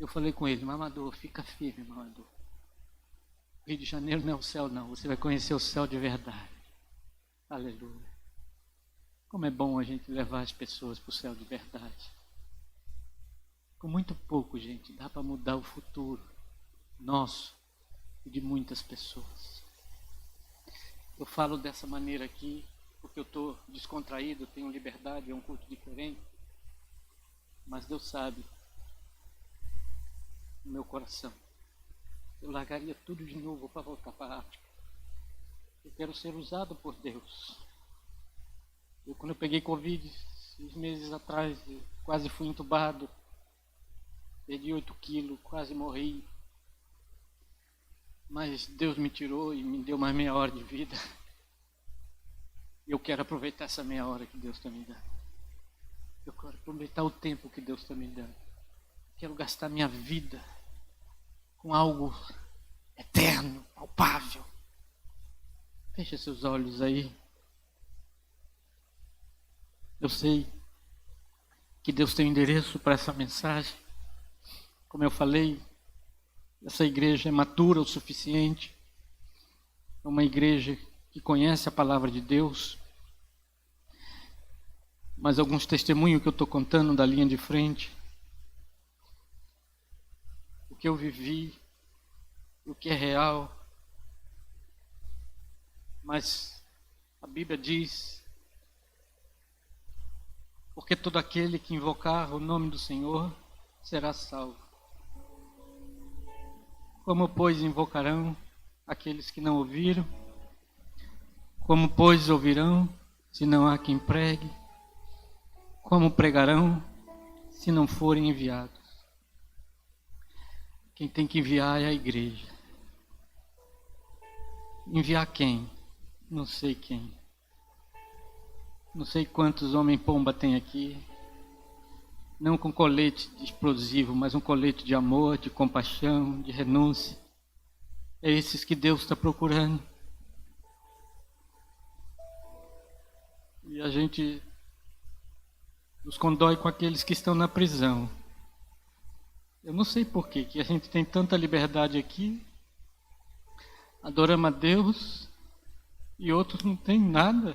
Eu falei com ele, Mamadou, fica firme, Mamadou. Rio de Janeiro não é o céu, não. Você vai conhecer o céu de verdade. Aleluia. Como é bom a gente levar as pessoas para o céu de verdade. Com muito pouco, gente, dá para mudar o futuro nosso e de muitas pessoas. Eu falo dessa maneira aqui porque eu estou descontraído, tenho liberdade, é um culto diferente. Mas Deus sabe, no meu coração, eu largaria tudo de novo para voltar para a África. Eu quero ser usado por Deus. Quando eu peguei Covid, 6 meses atrás, eu quase fui entubado, perdi 8 quilos, quase morri. Mas Deus me tirou e me deu mais meia hora de vida. Eu quero aproveitar essa meia hora que Deus está me dando. Eu quero aproveitar o tempo que Deus está me dando. Quero gastar minha vida com algo eterno, palpável. Feche seus olhos aí. Eu sei que Deus tem um endereço para essa mensagem. Como eu falei, essa igreja é madura o suficiente. É uma igreja que que conhece a palavra de Deus, mas alguns testemunhos que eu estou contando da linha de frente, o que eu vivi, o que é real. Mas a Bíblia diz: porque todo aquele que invocar o nome do Senhor será salvo. Como, pois, invocarão aqueles que não ouviram? Como, pois, ouvirão se não há quem pregue? Como pregarão se não forem enviados? Quem tem que enviar é a igreja. Enviar quem? Não sei quem. Não sei quantos homem-pomba tem aqui. Não com colete explosivo, mas um colete de amor, de compaixão, de renúncia. É esses que Deus está procurando. E a gente nos condói com aqueles que estão na prisão. Eu não sei por que a gente tem tanta liberdade aqui, adoramos a Deus, e outros não tem nada.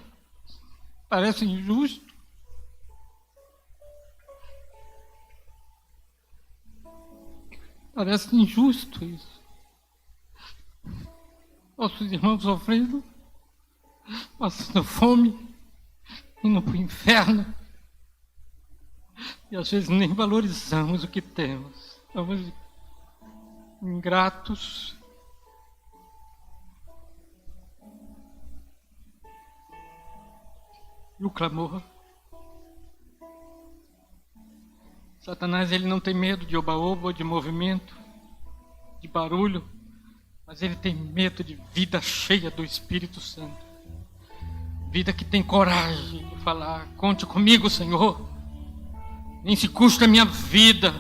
Parece injusto. Parece injusto isso. Nossos irmãos sofrendo, passando fome, indo para o inferno. E às vezes nem valorizamos o que temos. Estamos ingratos. E o clamor. Satanás, ele não tem medo de oba-oba, de movimento, de barulho, mas ele tem medo de vida cheia do Espírito Santo. Vida que tem coragem de falar: conte comigo, Senhor. Nem se custa a minha vida.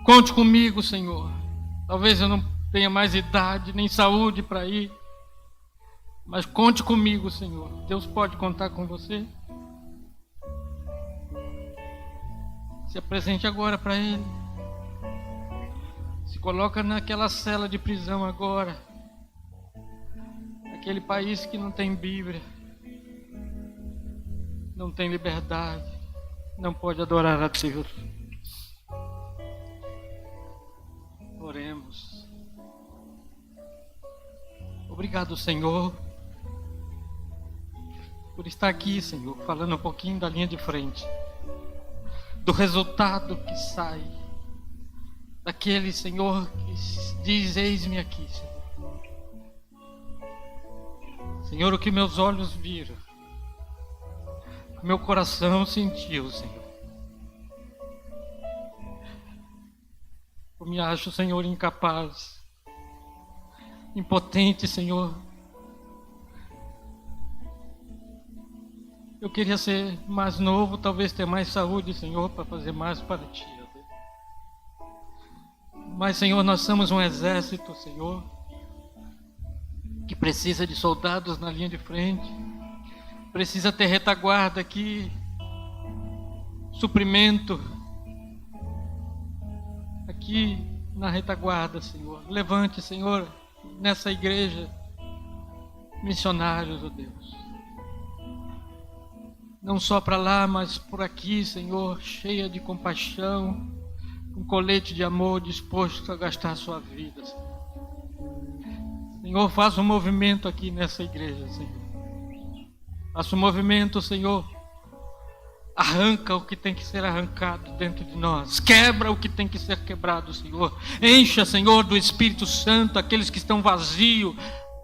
Conte comigo, Senhor. Talvez eu não tenha mais idade, nem saúde para ir. Mas conte comigo, Senhor. Deus pode contar com você? Se apresente agora para Ele. Se coloca naquela cela de prisão agora. Aquele país que não tem Bíblia, não tem liberdade, não pode adorar a Deus. Oremos. Obrigado, Senhor, por estar aqui, Senhor, falando um pouquinho da linha de frente, do resultado que sai daquele, Senhor, que diz: eis-me aqui, Senhor. Senhor, o que meus olhos viram, o meu coração sentiu, Senhor. Eu me acho, Senhor, incapaz, impotente, Senhor. Eu queria ser mais novo, talvez ter mais saúde, Senhor, para fazer mais para Ti. Mas, Senhor, nós somos um exército, Senhor, que precisa de soldados na linha de frente, precisa ter retaguarda aqui, suprimento aqui na retaguarda, Senhor. Levante, Senhor, nessa igreja, missionários, ó Deus. Não só para lá, mas por aqui, Senhor, cheia de compaixão, com colete de amor, disposto a gastar a sua vida, Senhor. Senhor, faça um movimento aqui nessa igreja, Senhor. Faça um movimento, Senhor. Arranca o que tem que ser arrancado dentro de nós. Quebra o que tem que ser quebrado, Senhor. Encha, Senhor, do Espírito Santo aqueles que estão vazios,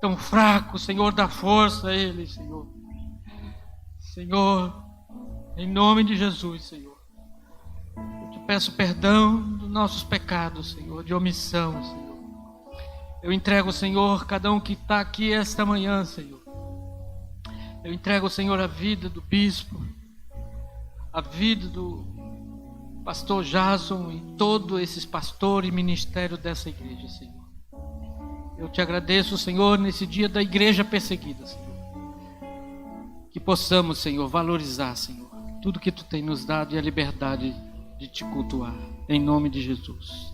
tão fracos, Senhor, dá força a eles, Senhor. Senhor, em nome de Jesus, Senhor, eu te peço perdão dos nossos pecados, Senhor, de omissão, Senhor. Eu entrego, Senhor, cada um que está aqui esta manhã, Senhor. Eu entrego, Senhor, a vida do bispo, a vida do pastor Jason e todos esses pastores e ministérios dessa igreja, Senhor. Eu te agradeço, Senhor, nesse dia da igreja perseguida, Senhor. Que possamos, Senhor, valorizar, Senhor, tudo que Tu tem nos dado e a liberdade de Te cultuar. Em nome de Jesus.